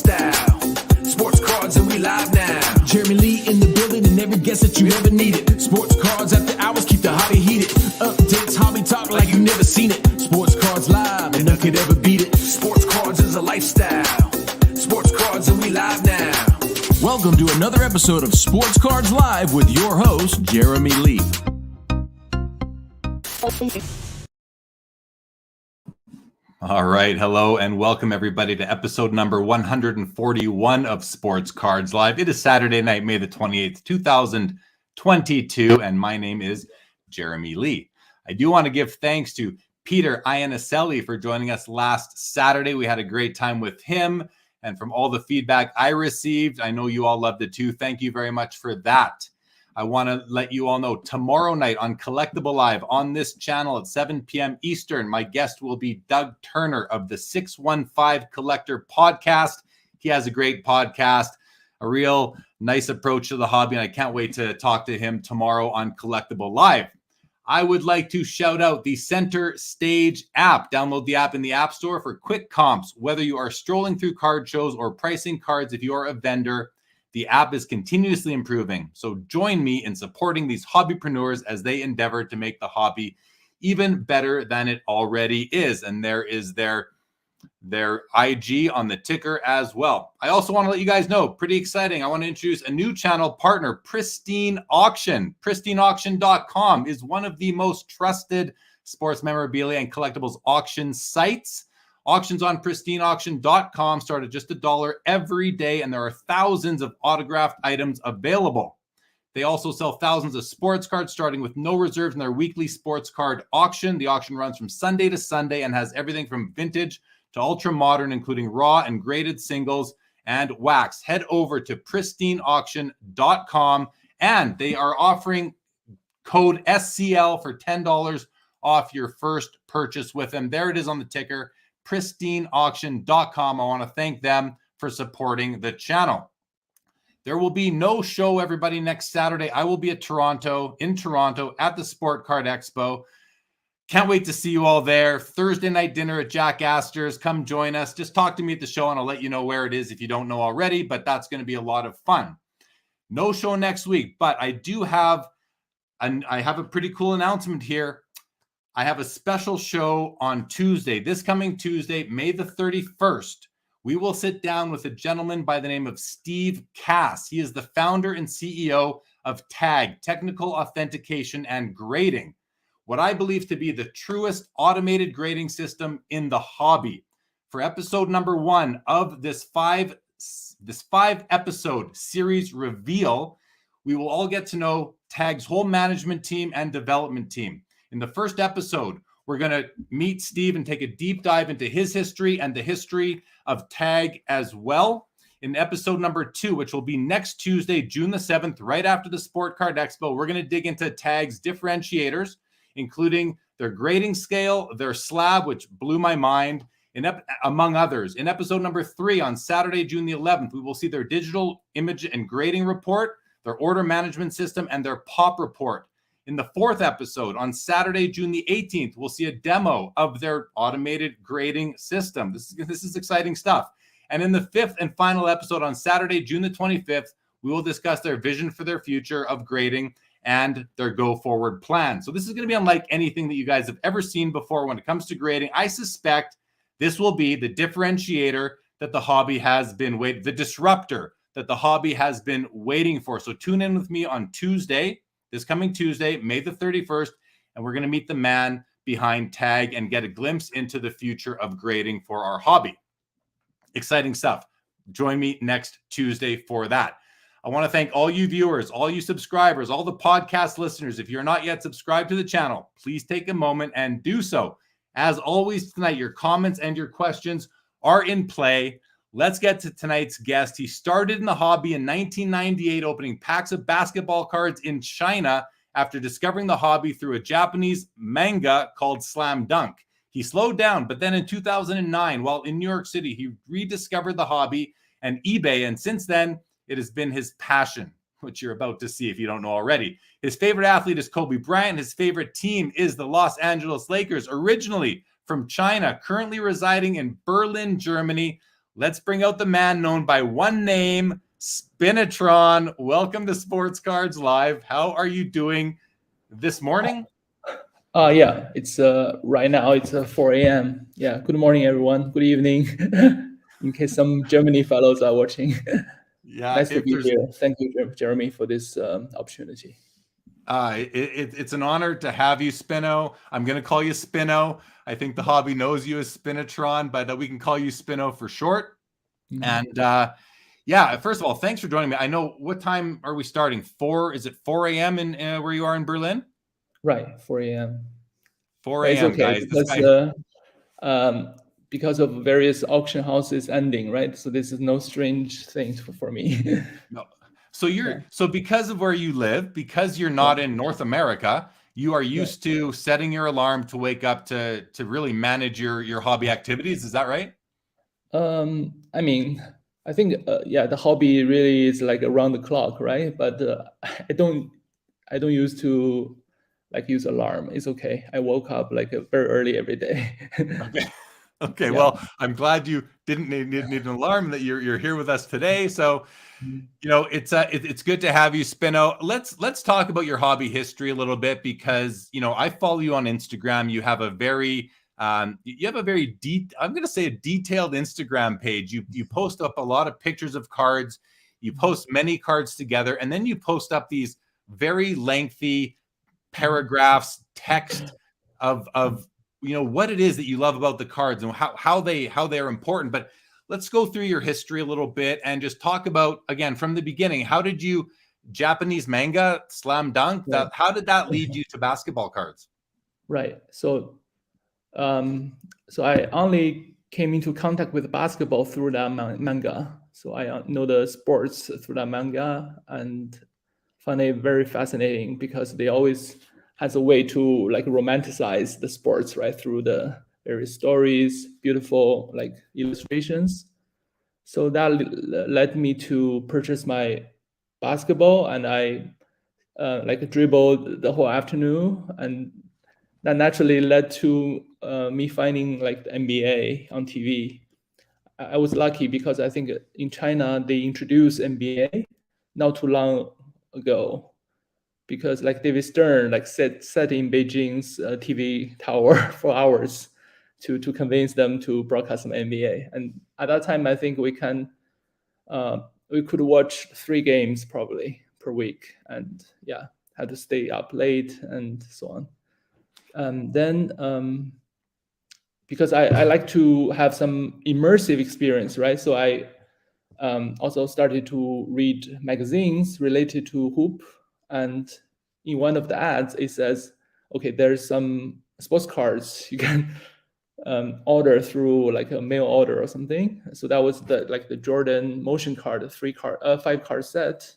lifestyle. Sports cards and we live now. Jeremy Lee in the building and every guest that you ever needed. Sports cards after hours keep the hobby heated. Updates, hobby talk like you never seen it. Sports cards live and none could ever beat it. Sports cards is a lifestyle. Sports cards and we live now. Welcome to another episode of Sports Cards Live with your host, Jeremy Lee. All right. Hello and welcome everybody to episode number 141 of Sports Cards Live. It is Saturday night, May the 28th, 2022, and my name is Jeremy Lee. I do want to give thanks to Peter Iannicelli for joining us last Saturday. We had a great time with him, and from all the feedback I received, I know you all loved it too. Thank you very much for that. I want to let you all know tomorrow night on Collectible Live on this channel at 7 p.m. Eastern, my guest will be Doug Turner of the 615 Collector podcast. He has a great podcast, a real nice approach to the hobby, and I can't wait to talk to him tomorrow on Collectible Live. I would like to shout out the Center Stage app. Download the app in the App Store for quick comps, whether you are strolling through card shows or pricing cards if you are a vendor. The app is continuously improving, so join me in supporting these hobbypreneurs as they endeavor to make the hobby even better than it already is. And there is their IG on the ticker as well. I also want to let you guys know, pretty exciting, I want to introduce a new channel partner, Pristine Auction. PristineAuction.com is one of the most trusted sports memorabilia and collectibles auction sites. Auctions on PristineAuction.com start at just $1 every day, and there are thousands of autographed items available. They also sell thousands of sports cards, starting with no reserves in their weekly sports card auction. The auction runs from Sunday to Sunday and has everything from vintage to ultra modern, including raw and graded singles and wax. Head over to PristineAuction.com, and they are offering code SCL for $10 off your first purchase with them. There it is on the ticker. PristineAuction.com. I want to thank them for supporting the channel. There will be no show, everybody, next Saturday. I will be in Toronto at the Sport Card Expo. Can't wait to see you all there. Thursday night dinner at Jack Astor's. Come join us. Just talk to me at the show and I'll let you know where it is if you don't know already, but that's going to be a lot of fun. No show next week, but I have a pretty cool announcement here. I have a special show on Tuesday. This coming Tuesday, May the 31st, we will sit down with a gentleman by the name of Steve Cass. He is the founder and CEO of TAG, Technical Authentication and Grading, what I believe to be the truest automated grading system in the hobby. For episode number 1 of this five episode series reveal, we will all get to know TAG's whole management team and development team. In the first episode, we're going to meet Steve and take a deep dive into his history and the history of TAG as well. In episode number 2, which will be next Tuesday, June the 7th, right after the Sport Card Expo, we're going to dig into TAG's differentiators, including their grading scale, their slab, which blew my mind, among others. In episode number 3, on Saturday, June the 11th, we will see their digital image and grading report, their order management system, and their POP report. In the 4th episode, on Saturday, June the 18th, we'll see a demo of their automated grading system. This is exciting stuff. And in the 5th and final episode, on Saturday, June the 25th, we will discuss their vision for their future of grading and their go-forward plan. So this is going to be unlike anything that you guys have ever seen before when it comes to grading. I suspect this will be the differentiator that the hobby has been waiting, the disruptor that the hobby has been waiting for. So tune in with me on Tuesday, this coming Tuesday, May the 31st, and we're going to meet the man behind TAG and get a glimpse into the future of grading for our hobby. Exciting stuff. Join me next Tuesday for that. I want to thank all you viewers, all you subscribers, all the podcast listeners. If you're not yet subscribed to the channel, please take a moment and do so. As always tonight, your comments and your questions are in play. Let's get to tonight's guest. He started in the hobby in 1998, opening packs of basketball cards in China after discovering the hobby through a Japanese manga called Slam Dunk. He slowed down, but then in 2009, while in New York City, he rediscovered the hobby and eBay, and since then, it has been his passion, which you're about to see if you don't know already. His favorite athlete is Kobe Bryant. His favorite team is the Los Angeles Lakers, originally from China, currently residing in Berlin, Germany. let's bring out the man known by one name, Spinotron. Welcome to Sports Cards Live. How are you doing this morning? Yeah, it's right now it's 4 a.m. Yeah, good morning, everyone. Good evening, in case some Germany fellows are watching. Yeah, Nice to be here. Thank you, Jeremy, for this opportunity. It's an honor to have you, Spino. I'm going to call you Spino. I think the hobby knows you as Spinotron, but we can call you Spino for short. Mm-hmm. And yeah, first of all, thanks for joining me. I know, what time are we starting? Is it 4 a.m. in where you are in Berlin? Right, 4 a.m. 4 a.m., okay, guys. Because of various auction houses ending, right? So this is no strange thing for me. No. So because of where you live, because you're not in North America, you are used to setting your alarm to wake up to really manage your hobby activities. Is that right? I mean, I think the hobby really is like around the clock, right? But I don't used to use alarm. It's okay. I woke up very early every day. Okay. Yeah. Well, I'm glad you didn't need an alarm, that you're here with us today. So, it's good to have you, Spino. Let's talk about your hobby history a little bit, because I follow you on Instagram. You have a very I'm going to say a detailed Instagram page. You post up a lot of pictures of cards. You post many cards together, and then you post up these very lengthy paragraphs, text of what it is that you love about the cards and how they're important. But let's go through your history a little bit and just talk about, again, from the beginning. How did Japanese manga, Slam Dunk, how did that lead you to basketball cards? Right. So I only came into contact with basketball through that manga. So I know the sports through that manga and find it very fascinating, because they always has a way to romanticize the sports, right, through the various stories, beautiful illustrations. So that led me to purchase my basketball, and I dribbled the whole afternoon, and that naturally led to me finding the NBA on TV. I was lucky because I think in China they introduced NBA not too long ago, because David Stern sat in Beijing's TV tower for hours to convince them to broadcast some NBA. And at that time, I think we could watch 3 games probably per week, and had to stay up late and so on. Then because I like to have some immersive experience, right? So I also started to read magazines related to hoop, and in one of the ads it says, okay, there's some sports cards you can order through a mail order or something. So that was the Jordan motion card, 5-card set.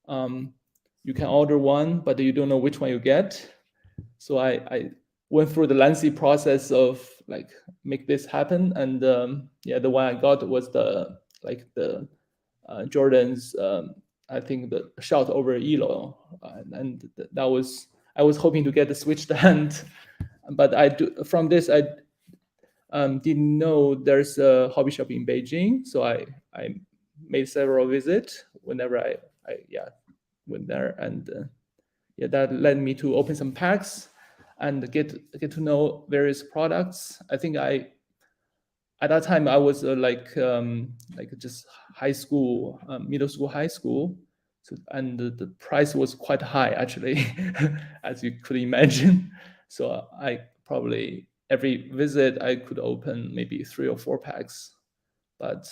You can order one, but you don't know which one you get. So I went through the lengthy process of make this happen, and the one I got was the Jordan's I think the shot over Elo, and that was, I was hoping to get the switched hand, but I didn't know there's a hobby shop in Beijing, so I made several visits whenever I went there, and that led me to open some packs and get to know various products. I think at that time I was just high school, middle school, high school, so, and the price was quite high actually, as you could imagine. So I probably every visit I could open maybe 3 or 4 packs, but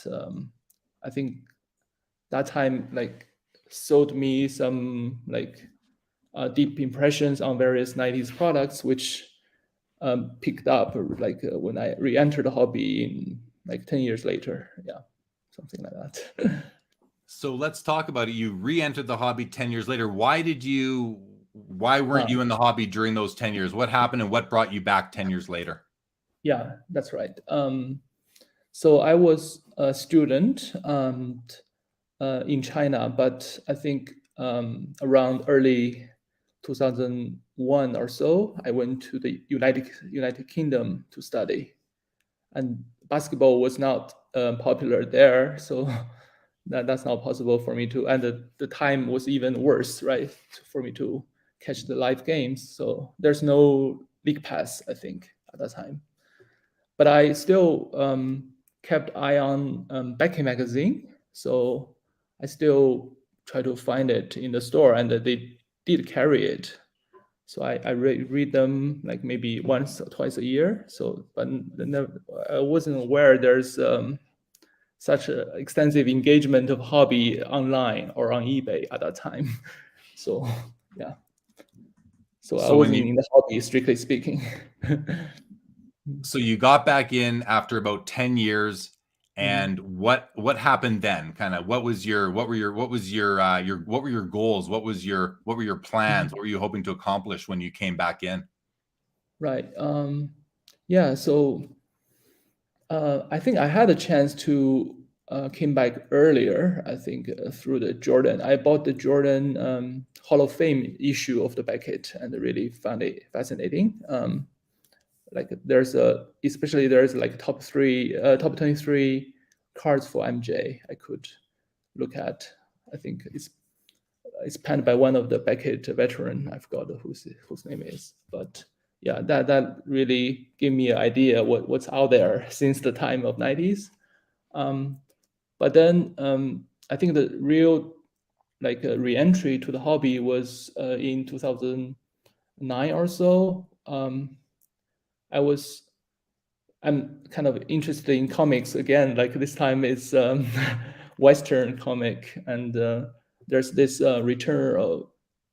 I think that time sold me some deep impressions on various 90s products, which picked up when I re-entered the hobby in 10 years later. Yeah, something like that. So let's talk about it. You re-entered the hobby 10 years later. Why weren't you in the hobby during those 10 years? What happened and what brought you back 10 years later? Yeah, that's right. So I was a student in China, but I think around early 2001 or so, I went to the United Kingdom to study. And basketball was not popular there, so that's not possible for me to. And the time was even worse, right, for me to catch the live games. So there's no league pass, I think, at that time. But I still kept eye on Becky magazine, so I still try to find it in the store, and they did carry it. So I read them like maybe once or twice a year. So, but I wasn't aware there's such an extensive engagement of hobby online or on eBay at that time. So yeah. So I wasn't in the hobby, strictly speaking. So you got back in after about 10 years, and what happened then? Kind of what were your goals? What were your plans? What were you hoping to accomplish when you came back in? Right. Yeah. So I think I had a chance to came back earlier. I think through the Jordan. I bought the Jordan Hall of Fame issue of the Beckett and really found it fascinating. Like especially there's like top 23 cards for MJ I could look at. I think it's penned by one of the Beckett veteran. I forgot whose name is, but yeah, that really gave me an idea what's out there since the time of 90s. But then I think the real re-entry to the hobby was in 2009 or so. I'm kind of interested in comics again. Like this time it's Western comic, and there's this return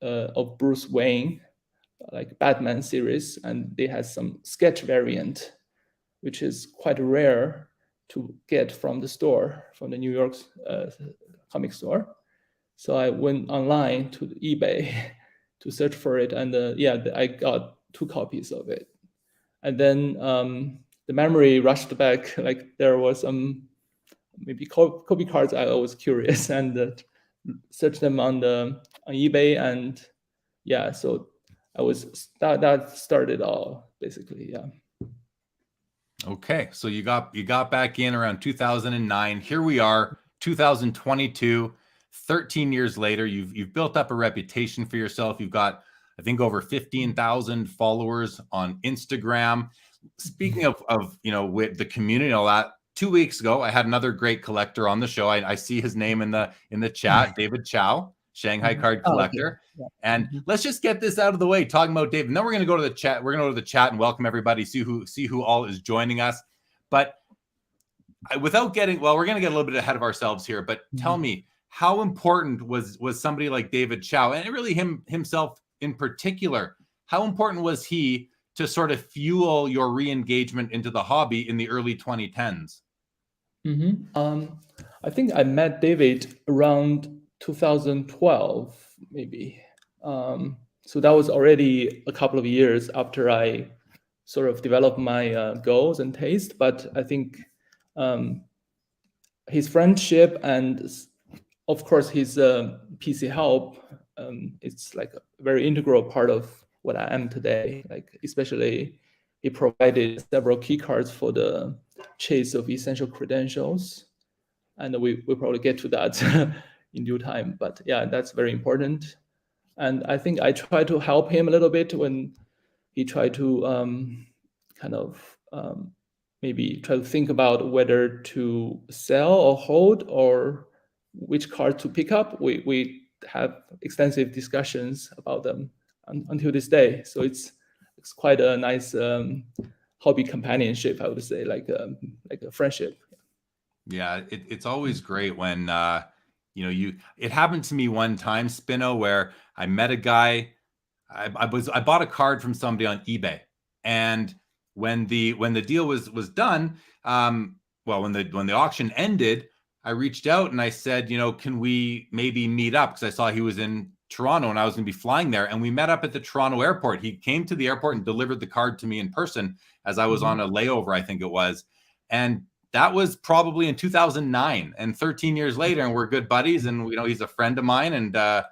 of Bruce Wayne, like Batman series, and they had some sketch variant, which is quite rare to get from the store, from the New York comic store. So I went online to eBay to search for it, and I got 2 copies of it. And then the memory rushed back, like there was some maybe copy cards. I was curious and searched them on eBay, and yeah, so that started all basically. Yeah. Okay, so you got back in around 2009. Here we are, 2022. 13 years later, you've built up a reputation for yourself. You've got, I think, over 15,000 followers on Instagram. Speaking of with the community and all that, 2 weeks ago, I had another great collector on the show. I see his name in the chat, David Chow, Shanghai card collector. Oh, okay. And let's just get this out of the way, talking about David. And then we're going to go to the chat. We're going to go to the chat and welcome everybody, see who all is joining us. But without getting, well, we're going to get a little bit ahead of ourselves here, but tell me, how important was somebody like David Chow, and really himself in particular, how important was he to sort of fuel your re-engagement into the hobby in the early 2010s? I think I met David around 2012, maybe. So that was already a couple of years after I sort of developed my goals and taste. But I think his friendship and, of course, his PC help, it's like a very integral part of what I am today. Like especially, he provided several key cards for the chase of essential credentials, and we probably get to that in due time. But yeah, that's very important. And I think I try to help him a little bit when he tried to maybe try to think about whether to sell or hold or which card to pick up. We have extensive discussions about them until this day. So it's quite a nice hobby companionship, I would say, like a friendship. Yeah, it's always great when it happened to me one time, Spino, where I met a guy. I bought a card from somebody on eBay, and when the deal was done, when the auction ended, I reached out and I said, can we maybe meet up? Because I saw he was in Toronto and I was going to be flying there. And we met up at the Toronto airport. He came to the airport and delivered the card to me in person as I was on a layover, I think it was. And that was probably in 2009, and 13 years later, and we're good buddies. And, he's a friend of mine. And I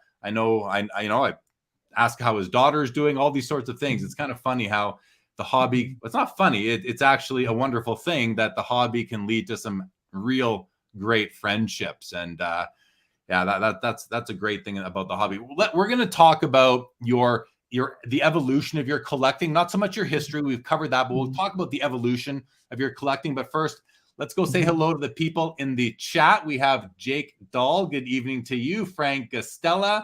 ask how his daughter's doing, all these sorts of things. It's kind of funny how the hobby, it's not funny. It's actually a wonderful thing that the hobby can lead to some real great friendships. And that's a great thing about the hobby. We're going to talk about the evolution of your collecting, not so much your history. We've covered that, but we'll talk about the evolution of your collecting. But first, let's go say hello to the people in the chat. We have Jake Dahl. Good evening to you. Frank Gastella.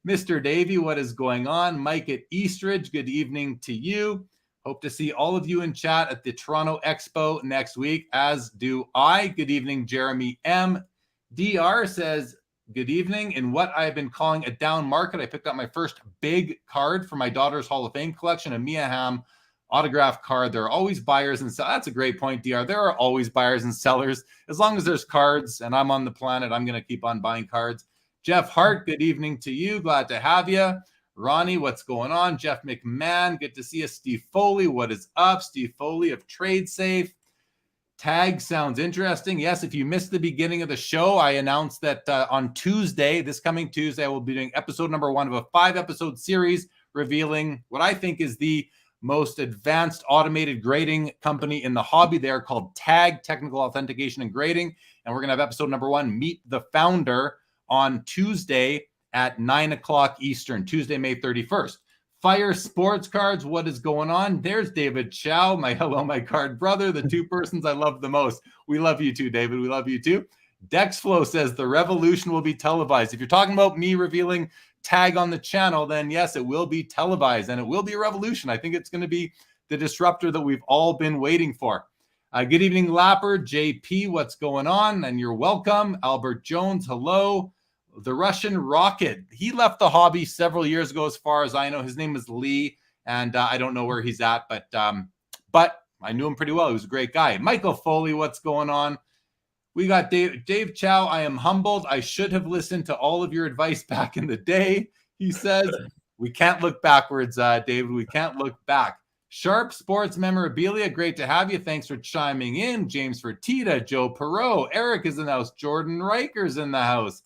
Mr. Davey, what is going on? Mike at Eastridge, good evening to you. Hope to see all of you in chat at the Toronto Expo next week, as do I. Good evening, Jeremy M. DR says, good evening. In what I've been calling a down market, I picked up my first big card for my daughter's Hall of Fame collection, a Mia Hamm autograph card. There are always buyers and sellers. That's a great point, DR. There are always buyers and sellers. As long as there's cards and I'm on the planet, I'm going to keep on buying cards. Jeff Hart, good evening to you. Glad to have you. Ronnie, what's going on? Jeff McMahon, good to see you. Steve Foley, what is up? Steve Foley of Trade Safe. Tag sounds interesting. Yes, if you missed the beginning of the show, I announced that on Tuesday, this coming Tuesday, I will be doing episode number 1 of a 5-episode series revealing what I think is the most advanced automated grading company in the hobby. They are called Tag, Technical Authentication and Grading. And we're going to have episode number 1, Meet the Founder, on Tuesday at 9 o'clock Eastern, Tuesday, May 31st. Fire Sports Cards, what is going on? There's David Chow, my card brother, the two persons I love the most. We love you too, David. We love you too. Dexflow says the revolution will be televised. If you're talking about me revealing Tag on the channel, then yes, it will be televised and it will be a revolution. I think it's going to be the disruptor that we've all been waiting for. Good evening, Lapper. JP, what's going on? And you're welcome. Albert Jones, hello. The Russian Rocket. He left the hobby several years ago, as far as I know. His name is Lee, and I don't know where he's at, but I knew him pretty well. He was a great guy. Michael Foley, what's going on? We got Dave Chow. I am humbled. I should have listened to all of your advice back in the day. He says, we can't look backwards, David. We can't look back. Sharp Sports Memorabilia, great to have you. Thanks for chiming in. James Fertitta, Joe Perot, Eric is in the house. Jordan Riker's in the house.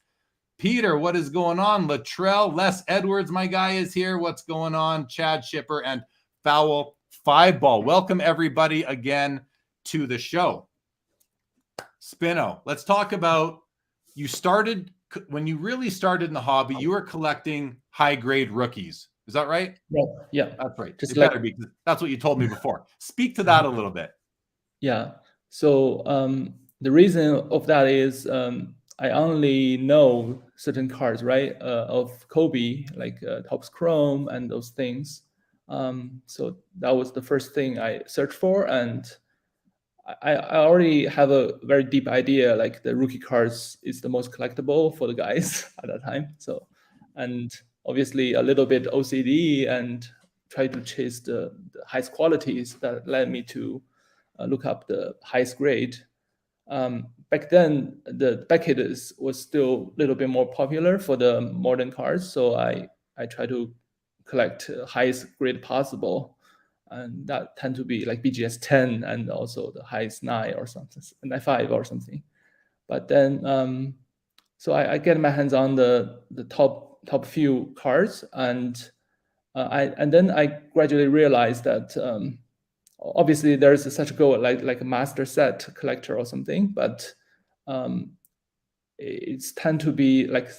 Peter, what is going on? Latrell, Les Edwards, my guy, is here. What's going on? Chad Shipper and Foul 5-Ball. Welcome, everybody, again to the show. Spino, let's talk about, when you really started in the hobby, you were collecting high-grade rookies. Is that right? Yeah. That's right. Just better be, that's what you told me before. Speak to that a little bit. Yeah. So the reason of that is I only know certain cards, right, of Kobe, like Topps Chrome and those things. So that was the first thing I searched for, and I already have a very deep idea, like the rookie cards is the most collectible for the guys at that time. So, and obviously a little bit OCD and try to chase the highest qualities that led me to look up the highest grade. Back then, the Beckett was still a little bit more popular for the modern cards, so I try to collect highest grade possible, and that tend to be like BGS 10 and also the highest 9 or something, 5 or something. But then, so I get my hands on the top few cards, and then I gradually realized that obviously there's such a goal like a master set collector or something, but it's tend to be like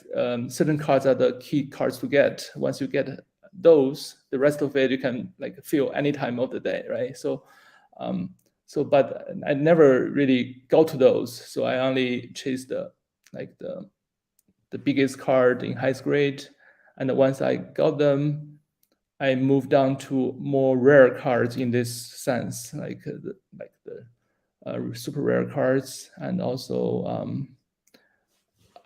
certain cards are the key cards to get. Once you get those, the rest of it you can like feel any time of the day, right? So but I never really go to those, so I only chase the biggest card in highest grade, and once I got them, I moved down to more rare cards in this sense, like the super rare cards, and also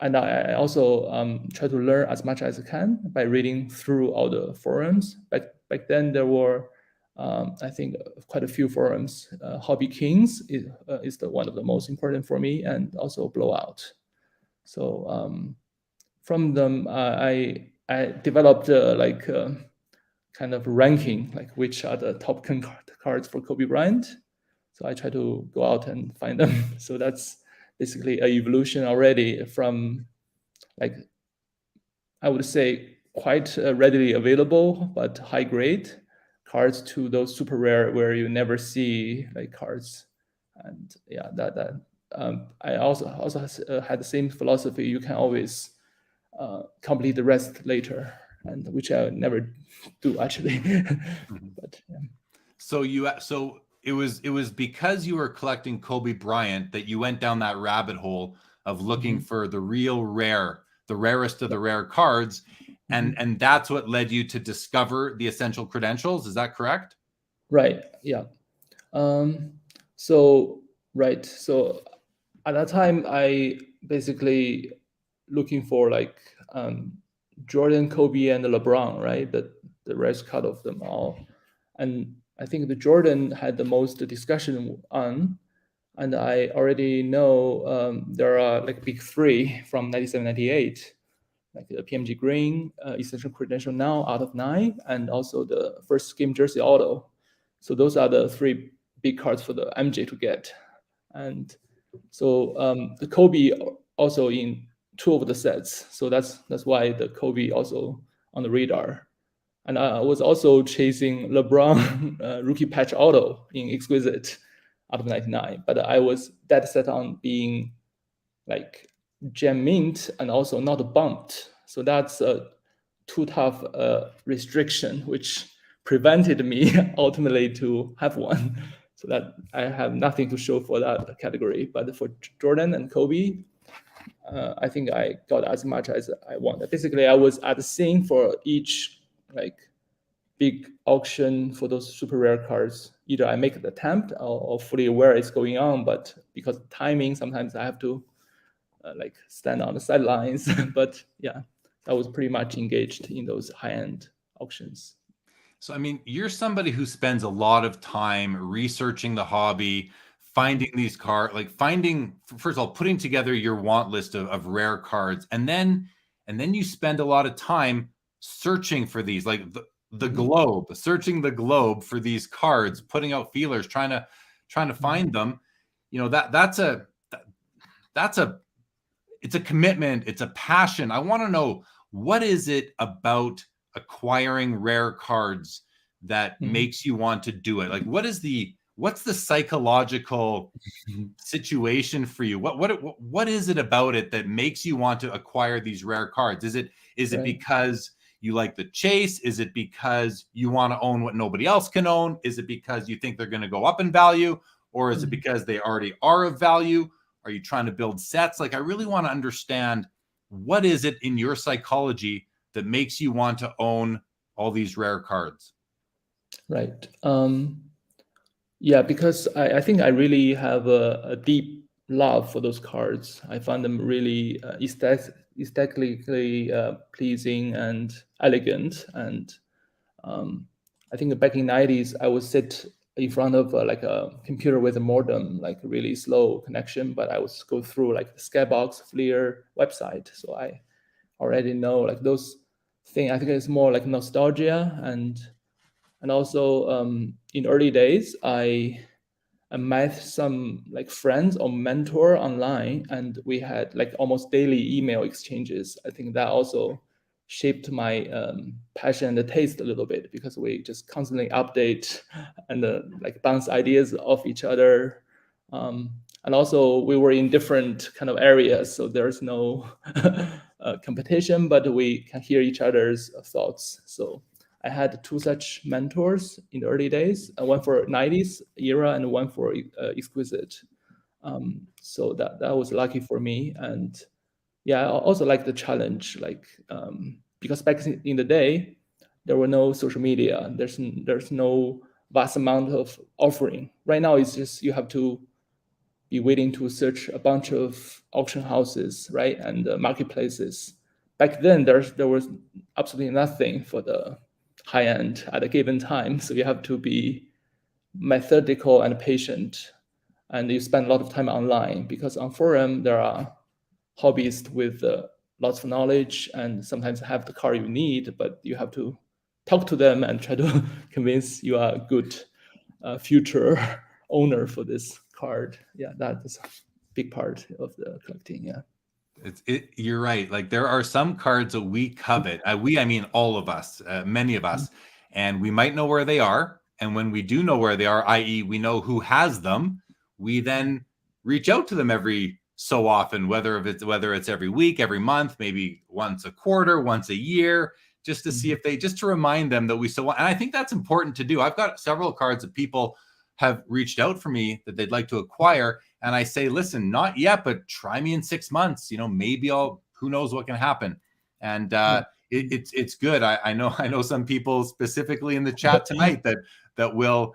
I also try to learn as much as I can by reading through all the forums. Back then there were I think quite a few forums. Hobby Kings is the one of the most important for me, and also Blowout. So from them I developed kind of ranking, like which are the top 10 cards for Kobe Bryant. So I try to go out and find them. So that's basically an evolution already from, like, I would say quite readily available, but high grade cards to those super rare where you never see like cards. And yeah, I also had the same philosophy. You can always complete the rest later, and which I never do actually. But yeah. So it was because you were collecting Kobe Bryant that you went down that rabbit hole of looking for the real rare, the rarest of the rare cards, and that's what led you to discover the essential credentials. Is that correct? Right. Yeah. So at that time, I basically looking for like Jordan, Kobe, and LeBron, right? The rest cut of them all, and I think the Jordan had the most discussion on, and I already know there are like big three from 97, 98, like the PMG Green, Essential Credential now out of 9, and also the first game jersey auto. So those are the 3 big cards for the MJ to get. And so the Kobe also in 2 of the sets. So that's why the Kobe also on the radar. And I was also chasing LeBron rookie patch auto in Exquisite out of 99. But I was dead set on being like gem mint and also not bumped. So that's a too tough restriction, which prevented me ultimately to have one. So that I have nothing to show for that category. But for Jordan and Kobe, I think I got as much as I wanted. Basically, I was at the scene for each like big auction for those super rare cards. Either I make the attempt or fully aware it's going on, but because of timing, sometimes I have to like stand on the sidelines. But yeah, I was pretty much engaged in those high-end auctions. So, I mean, you're somebody who spends a lot of time researching the hobby, finding these cards, like first of all, putting together your want list of rare cards. And then you spend a lot of time searching for these, like the globe, searching the globe for these cards, putting out feelers, trying to find them. You know, it's a commitment. It's a passion. I want to know, what is it about acquiring rare cards that makes you want to do it? Like, what's the psychological situation for you? What is it about it that makes you want to acquire these rare cards? Is it Right. because you like the chase? Is it because you want to own what nobody else can own? Is it because you think they're going to go up in value? Or is it because they already are of value? Are you trying to build sets? Like, I really want to understand, what is it in your psychology that makes you want to own all these rare cards? Right. Yeah, because I think I really have a deep love for those cards. I find them really aesthetically pleasing and elegant. And I think back in the 90s, I would sit in front of like a computer with a modem, like a really slow connection, but I would go through like the Skybox Fleer website. So I already know like those things. I think it's more like nostalgia, and also in early days, I met some like friends or mentor online, and we had like almost daily email exchanges. I think that also shaped my passion and taste a little bit, because we just constantly update and like bounce ideas off each other. And also we were in different kind of areas, so there's no competition, but we can hear each other's thoughts. So I had 2 such mentors in the early days, one for 90s era and one for Exquisite. So that was lucky for me. And yeah, I also like the challenge, like because back in the day, there were no social media. There's no vast amount of offering. Right now, it's just you have to be willing to search a bunch of auction houses, right, and marketplaces. Back then, there was absolutely nothing for the high end at a given time. So you have to be methodical and patient, and you spend a lot of time online, because on forum there are hobbyists with lots of knowledge and sometimes have the car you need, but you have to talk to them and try to convince you are a good future owner for this card. Yeah, that is a big part of the collecting. Yeah. You're right. Like, there are some cards that we covet. I mean all of us, many of us, and we might know where they are. And when we do know where they are, i.e. we know who has them, we then reach out to them every so often, whether it's every week, every month, maybe once a quarter, once a year, just to see if just to remind them that we still want. And I think that's important to do. I've got several cards that people have reached out for me that they'd like to acquire. And I say, listen, not yet, but try me in 6 months, maybe who knows what can happen. And it's good. I know some people specifically in the chat tonight that will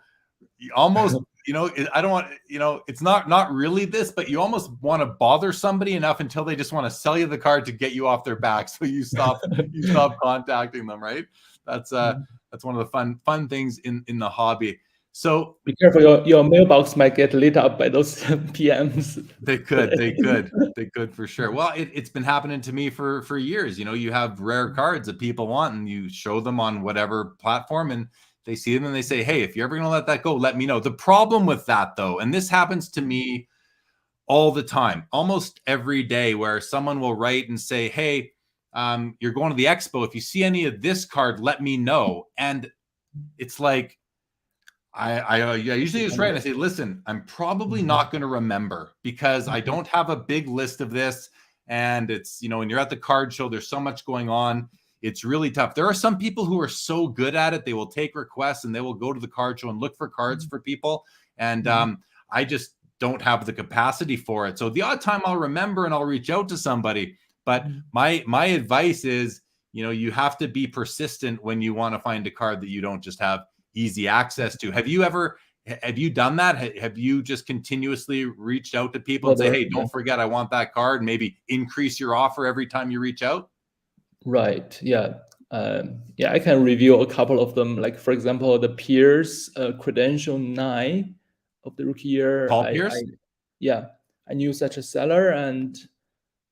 almost, I don't want, it's not really this, but you almost want to bother somebody enough until they just want to sell you the card to get you off their back. So you stop contacting them, right? That's one of the fun things in the hobby. So be careful, your mailbox might get lit up by those PMs. They could for sure. Well, it's been happening to me for years. You have rare cards that people want, and you show them on whatever platform, and they see them and they say, hey, if you're ever going to let that go, let me know. The problem with that, though, and this happens to me all the time, almost every day, where someone will write and say, hey, you're going to the expo. If you see any of this card, let me know. And it's like, I usually just write and I say, listen, I'm probably not going to remember because I don't have a big list of this. And it's, when you're at the card show, there's so much going on. It's really tough. There are some people who are so good at it. They will take requests and they will go to the card show and look for cards for people. And I just don't have the capacity for it. So the odd time I'll remember and I'll reach out to somebody. But my advice is, you have to be persistent when you want to find a card that you don't just have easy access to. Have you done that? Have you just continuously reached out to people and say, hey, don't forget, I want that card, maybe increase your offer every time you reach out? Right. Yeah. I can review a couple of them. Like, for example, the Pierce Credential 9 of the rookie year. Paul Pierce? I knew such a seller, and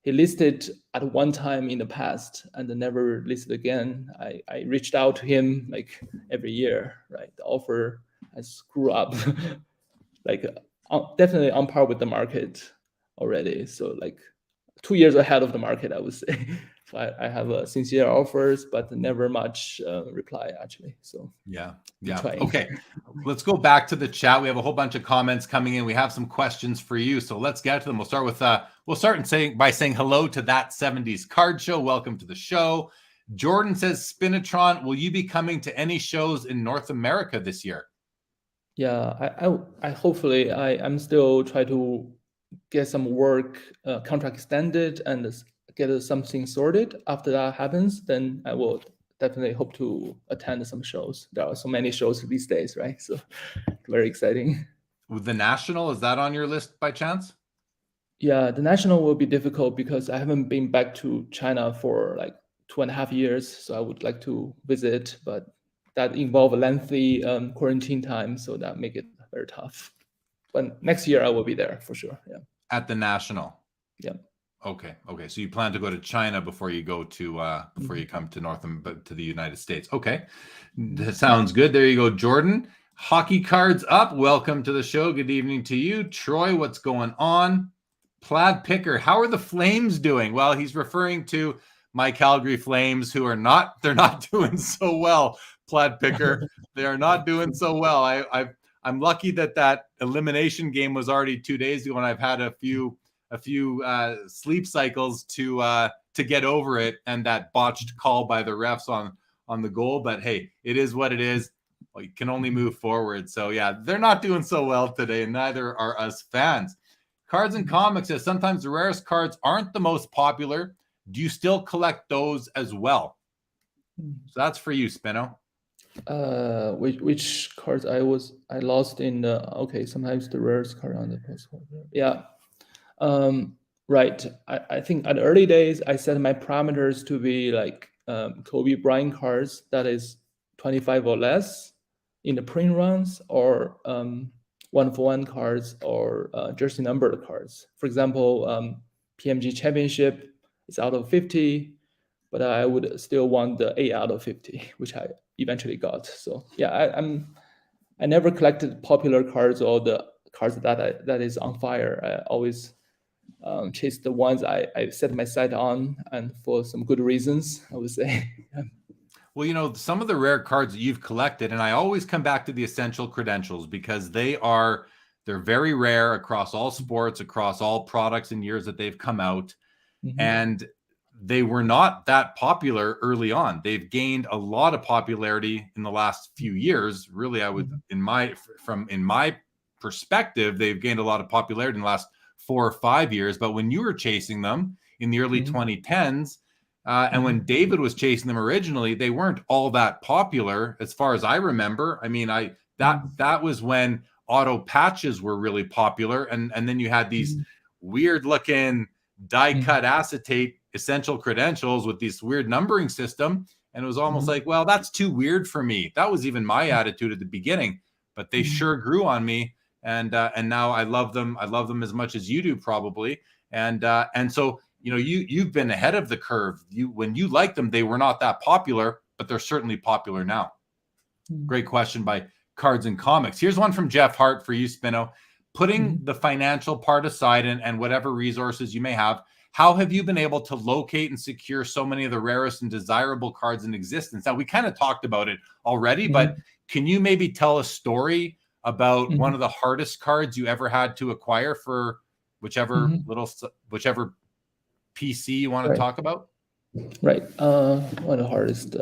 he listed at one time in the past and never listed again. I reached out to him like every year, right? The offer has screwed up, like definitely on par with the market already. So like 2 years ahead of the market, I would say. So I have sincere offers, but never much reply actually. So yeah. Okay, let's go back to the chat. We have a whole bunch of comments coming in. We have some questions for you, so let's get to them. We'll start by saying hello to That 70s Card Show. Welcome to the show. Jordan says, Spinotron, will you be coming to any shows in North America this year? Yeah, I hopefully I'm still trying to get some work contract extended and get something sorted. After that happens, then I will definitely hope to attend some shows. There are so many shows these days, right? So very exciting. With the National, is that on your list by chance? Yeah, the National will be difficult because I haven't been back to China for like 2.5 years. So I would like to visit, but that involves a lengthy quarantine time. So that make it very tough. But next year I will be there for sure. Yeah. At the National. Yeah. Okay. So you plan to go to China before you go to before you come to the United States. Okay, that sounds good. There you go, Jordan. Hockey cards up. Welcome to the show. Good evening to you, Troy. What's going on? Plaid Picker. How are the Flames doing? Well, he's referring to my Calgary Flames, who they're not doing so well. Plaid Picker, they are not doing so well. I'm lucky that elimination game was already 2 days ago, and I've had a few sleep cycles to get over it, and that botched call by the refs on the goal. But hey, it is what it is. Well, you can only move forward. So yeah, they're not doing so well today, and neither are us fans. Cards and Comics says sometimes the rarest cards aren't the most popular. Do you still collect those as well? So that's for you, Spino. Which cards I lost in the sometimes the rarest card on the postcard. Yeah. Right. I think at the early days, I set my parameters to be like Kobe Bryant cards, that is 25 or less in the print runs, or 1-for-1 cards, or jersey numbered cards. For example, PMG Championship is out of 50, but I would still want the 8 out of 50, which I eventually got. So yeah, I never collected popular cards or the cards that is on fire. I always chase the ones I set my sight on, and for some good reasons, I would say. Well, some of the rare cards that you've collected, and I always come back to the essential credentials because they're very rare across all sports, across all products and years that they've come out. Mhm. And they were not that popular early on. They've gained a lot of popularity in the last few years. Really, I would, in my perspective, they've gained a lot of popularity in the last 4 or 5 years. But when you were chasing them in the early 2010s, and when David was chasing them originally, they weren't all that popular, as far as I remember. I mean, that was when auto patches were really popular, and then you had these weird looking die-cut acetate essential credentials with this weird numbering system, and it was almost like, well, that's too weird for me. That was even my attitude at the beginning, but they sure grew on me, and now I love them. I love them as much as you do, probably, and so you've been ahead of the curve. When you liked them, they were not that popular, but they're certainly popular now. Great question by Cards and Comics. Here's one from Jeff Hart for you, Spino. Putting the financial part aside and whatever resources you may have, how have you been able to locate and secure so many of the rarest and desirable cards in existence? Now, we kind of talked about it already, but can you maybe tell a story about one of the hardest cards you ever had to acquire for whichever PC you want to talk about? Right. One of the hardest.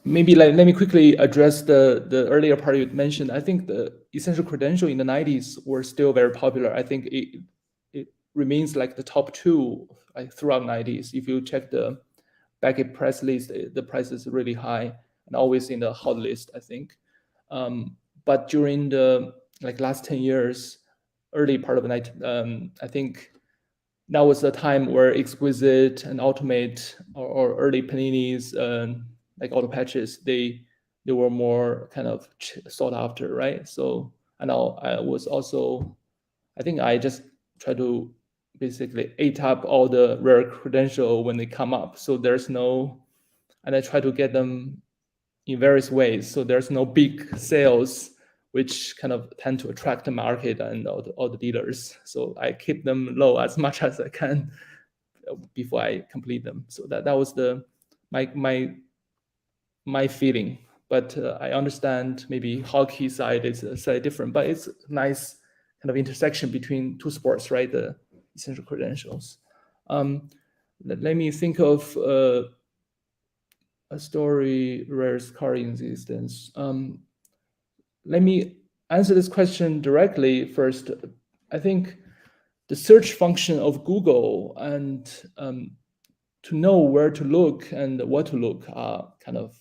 Maybe let me quickly address the earlier part you mentioned. I think the essential credential in the 90s were still very popular. I think it remains like the top 2 throughout 90s. If you check the Beckett price list, the price is really high and always in the hot list, I think. But during the last 10 years, early part of the night, I think that was the time where Exquisite and Ultimate or early Paninis, like auto patches, they were more kind of sought after, right? So, and I was also, I think I just try to basically eat up all the rare credential when they come up. So and I try to get them in various ways. So there's no big sales, which kind of tend to attract the market and all the dealers. So I keep them low as much as I can before I complete them. So that was my feeling. But I understand maybe hockey side is slightly different, but it's a nice kind of intersection between 2 sports, right? The essential credentials. Let me think of a story, rarest card in existence. Let me answer this question directly first. I think the search function of Google and to know where to look and what to look are kind of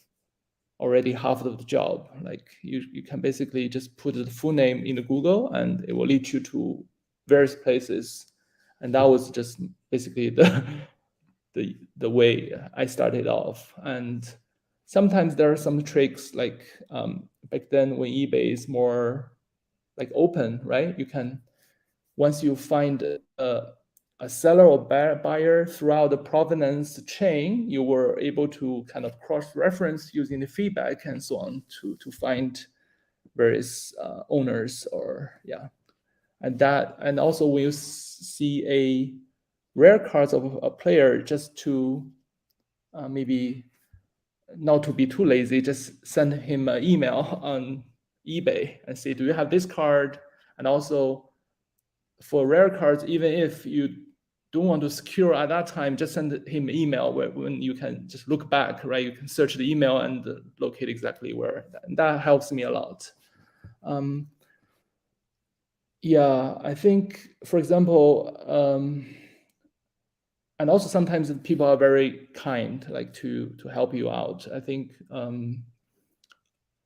already half of the job. Like you can basically just put the full name in the Google and it will lead you to various places. And that was just basically the way I started off. And sometimes there are some tricks like back then when eBay is more like open, right? You can, once you find a seller or buyer throughout the provenance chain, you were able to kind of cross-reference using the feedback and so on to find various owners and also when you see a rare cards of a player, just to maybe not to be too lazy, just send him an email on eBay and say, do you have this card? And also for rare cards, even if you don't want to secure at that time, just send him an email when you can just look back, right? You can search the email and locate exactly where. And that helps me a lot. I think, for example, and also sometimes people are very kind, like to help you out. I think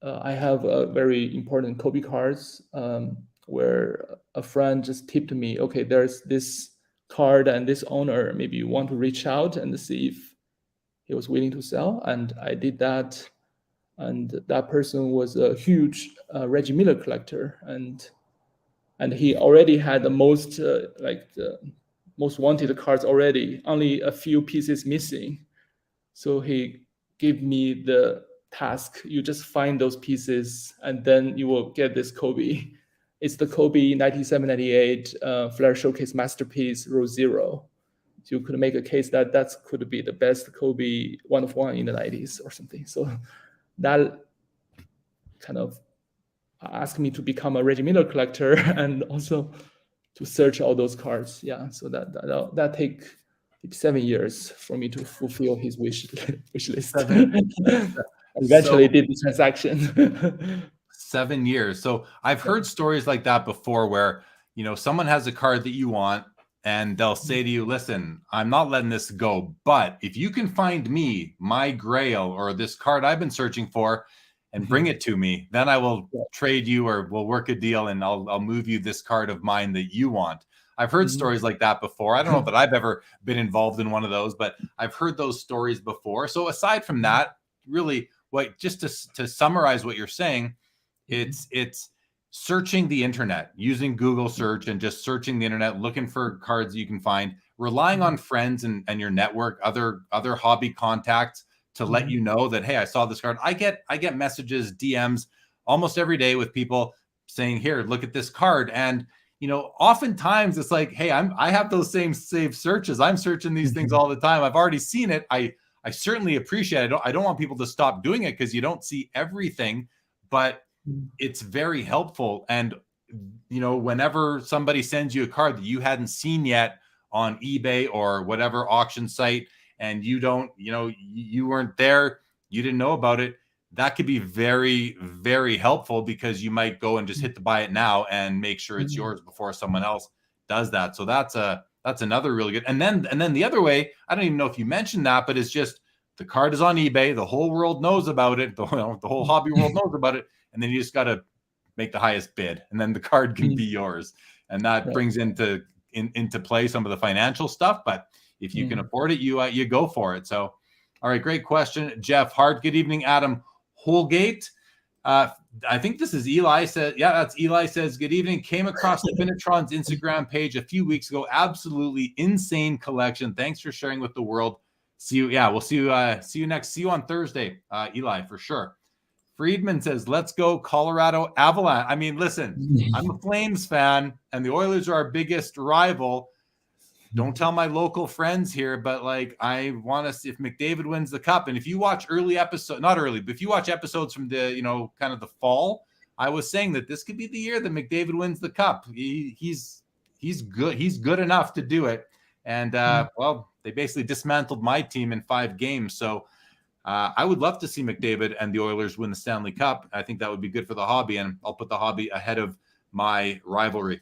I have a very important Kobe cards where a friend just tipped me, okay, there's this card and this owner, maybe you want to reach out and see if he was willing to sell. And I did that. And that person was a huge Reggie Miller collector. And he already had the most, the most wanted cards already, only a few pieces missing. So he gave me the task, you just find those pieces and then you will get this Kobe. It's the Kobe 97-98 Flair Showcase Masterpiece Row 0. you could make a case that that could be the best Kobe 1-of-1 in the 90s or something. So that kind of asked me to become a Reggie Miller collector and also to search all those cards. Yeah, so that take 7 years for me to fulfill his wish list. Eventually did the transaction. 7 years. So I've heard stories like that before where, you know, someone has a card that you want and they'll say to you, listen, I'm not letting this go, but if you can find me my grail or this card I've been searching for and bring it to me, then I will trade you or we'll work a deal and I'll move you this card of mine that you want. I've heard stories like that before. I don't know that I've ever been involved in one of those, but I've heard those stories before. So aside from that, really, what just to summarize what you're saying, it's searching the internet, using Google search and just searching the internet, looking for cards you can find, relying on friends and your network, other hobby contacts to let you know that, hey, I saw this card. I get messages, DMs almost every day with people saying, here, look at this card. And you know, oftentimes it's like, hey, I have those same saved searches. I'm searching these things all the time. I've already seen it. I certainly appreciate it. I don't want people to stop doing it because you don't see everything, but it's very helpful. And, you know, whenever somebody sends you a card that you hadn't seen yet on eBay or whatever auction site, and you don't, you know, you weren't there, you didn't know about it, that could be very, very helpful because you might go and just hit the buy it now and make sure it's yours before someone else does that. So that's another really good. And then the other way, I don't even know if you mentioned that, but it's just the card is on eBay. The whole world knows about it. The whole hobby world knows about it. And then you just got to make the highest bid and then the card can be yours. And that brings into play some of the financial stuff. But if you can afford it, you go for it. So, all right, great question. Jeff Hart, good evening, Adam Holgate. I think this is Eli says, yeah, that's Eli says, good evening. Came across Spinotron's Instagram page a few weeks ago. Absolutely insane collection. Thanks for sharing with the world. See you. Yeah, we'll see you on Thursday, Eli, for sure. Friedman says, let's go Colorado Avalanche. I mean, listen, I'm a Flames fan and the Oilers are our biggest rival. Don't tell my local friends here, but like I want to see if McDavid wins the cup. And if you watch not early, but if you watch episodes from the, you know, kind of the fall, I was saying that this could be the year that McDavid wins the cup. He's good. He's good enough to do it. And well, they basically dismantled my team in 5 games. So I would love to see McDavid and the Oilers win the Stanley Cup. I think that would be good for the hobby, and I'll put the hobby ahead of my rivalry.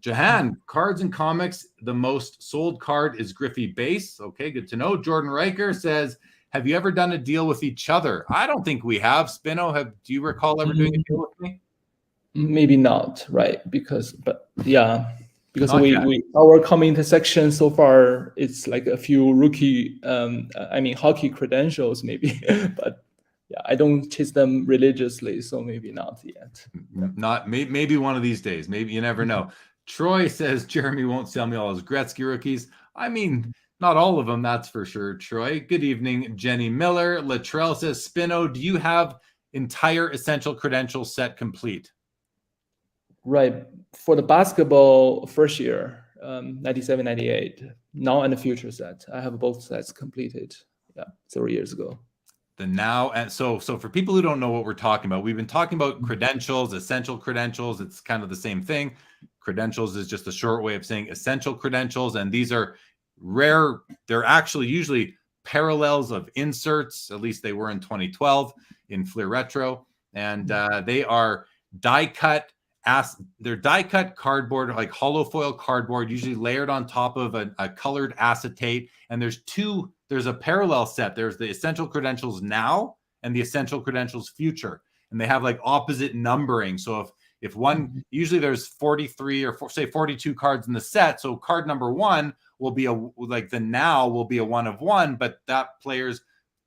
Jahan, cards and comics, the most sold card is Griffey base. Okay, good to know. Jordan Riker says, have you ever done a deal with each other? I don't think we have. Spino, do you recall ever doing a deal with me? Maybe not, right? Because our community section so far, it's like a few rookie, hockey credentials maybe, but yeah, I don't chase them religiously, so maybe not yet. Maybe one of these days. Maybe, you never know. Troy says Jeremy won't sell me all his Gretzky rookies. I mean, not all of them, that's for sure, Troy. Good evening, Jenny Miller. Latrell says, Spino, do you have entire essential credentials set complete? Right. For the basketball first year, 97, 98, now and the future set, I have both sets completed. Yeah, 3 years ago. The now and so for people who don't know what we're talking about, we've been talking about credentials, essential credentials. It's kind of the same thing. Credentials is just a short way of saying essential credentials, and these are rare. They're actually usually parallels of inserts. At least they were in 2012 in Fleer Retro, and they are die cut. They're die cut cardboard, like hollow foil cardboard, usually layered on top of a colored acetate. And there's a parallel set. There's the essential credentials now and the essential credentials future, and they have like opposite numbering. So if one, usually there's 43 or say 42 cards in the set. So card number 1 will be the now will be a 1 of 1, but that player's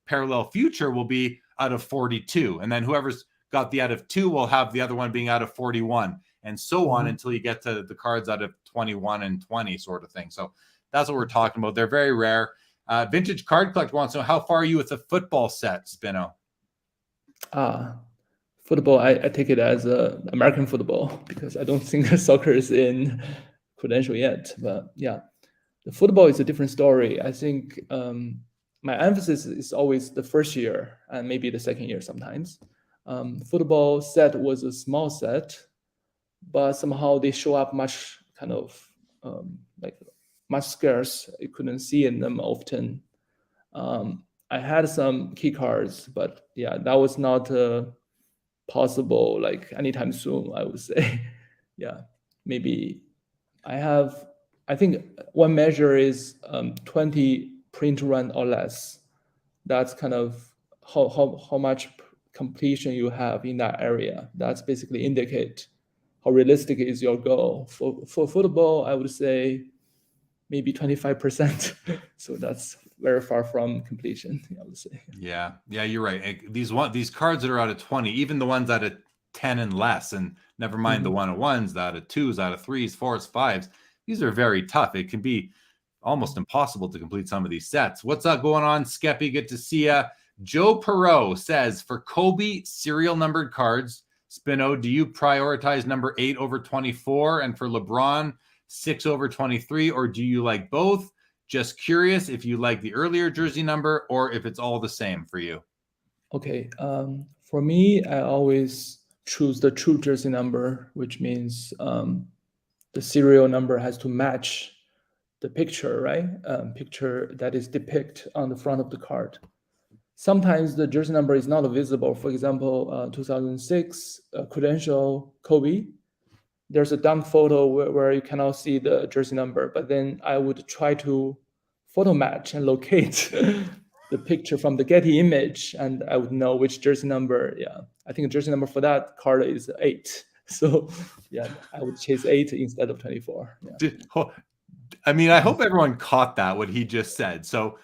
parallel future will be out of 42. And then whoever's got the out of 2 will have the other one being out of 41, and so on until you get to the cards out of 21 and 20 sort of thing. So that's what we're talking about. They're very rare. Vintage Card Collector wants to know, how far are you with the football set, Spino? Football, I take it as American football because I don't think soccer is in credential yet. But yeah, The football is a different story. I think my emphasis is always the first year and maybe the second year sometimes. Football set was a small set, but somehow they show up much kind of like much scarce. You couldn't see in them often. I had some key cards, but yeah, that was not possible like anytime soon, I would say. Yeah, maybe I think one measure is 20 print run or less. That's kind of how much completion you have in that area. That's basically indicate how realistic is your goal. For football, I would say maybe 25%. So that's very far from completion, I would say. Yeah, you're right. These cards that are out of 20, even the ones out of 10 and less, and never mind the 101s, the out of 2s, out of 3s, 4s, 5s. These are very tough. It can be almost impossible to complete some of these sets. What's up going on, Skeppy? Good to see ya. Joe Perot says, for Kobe serial numbered cards, Spino, do you prioritize number 8 over 24? And for LeBron, 6 over 23? Or do you like both? Just curious if you like the earlier jersey number or if it's all the same for you. Okay. For me, I always choose the true jersey number, which means the serial number has to match the picture, right? Picture that is depicted on the front of the card. Sometimes the jersey number is not visible. For example, 2006 credential Kobe. There's a dunk photo where you cannot see the jersey number, but then I would try to photo match and locate the picture from the Getty image, and I would know which jersey number. Yeah, I think the jersey number for that card is 8. So yeah, I would chase 8 instead of 24. Yeah. I mean, I hope everyone caught that, what he just said. So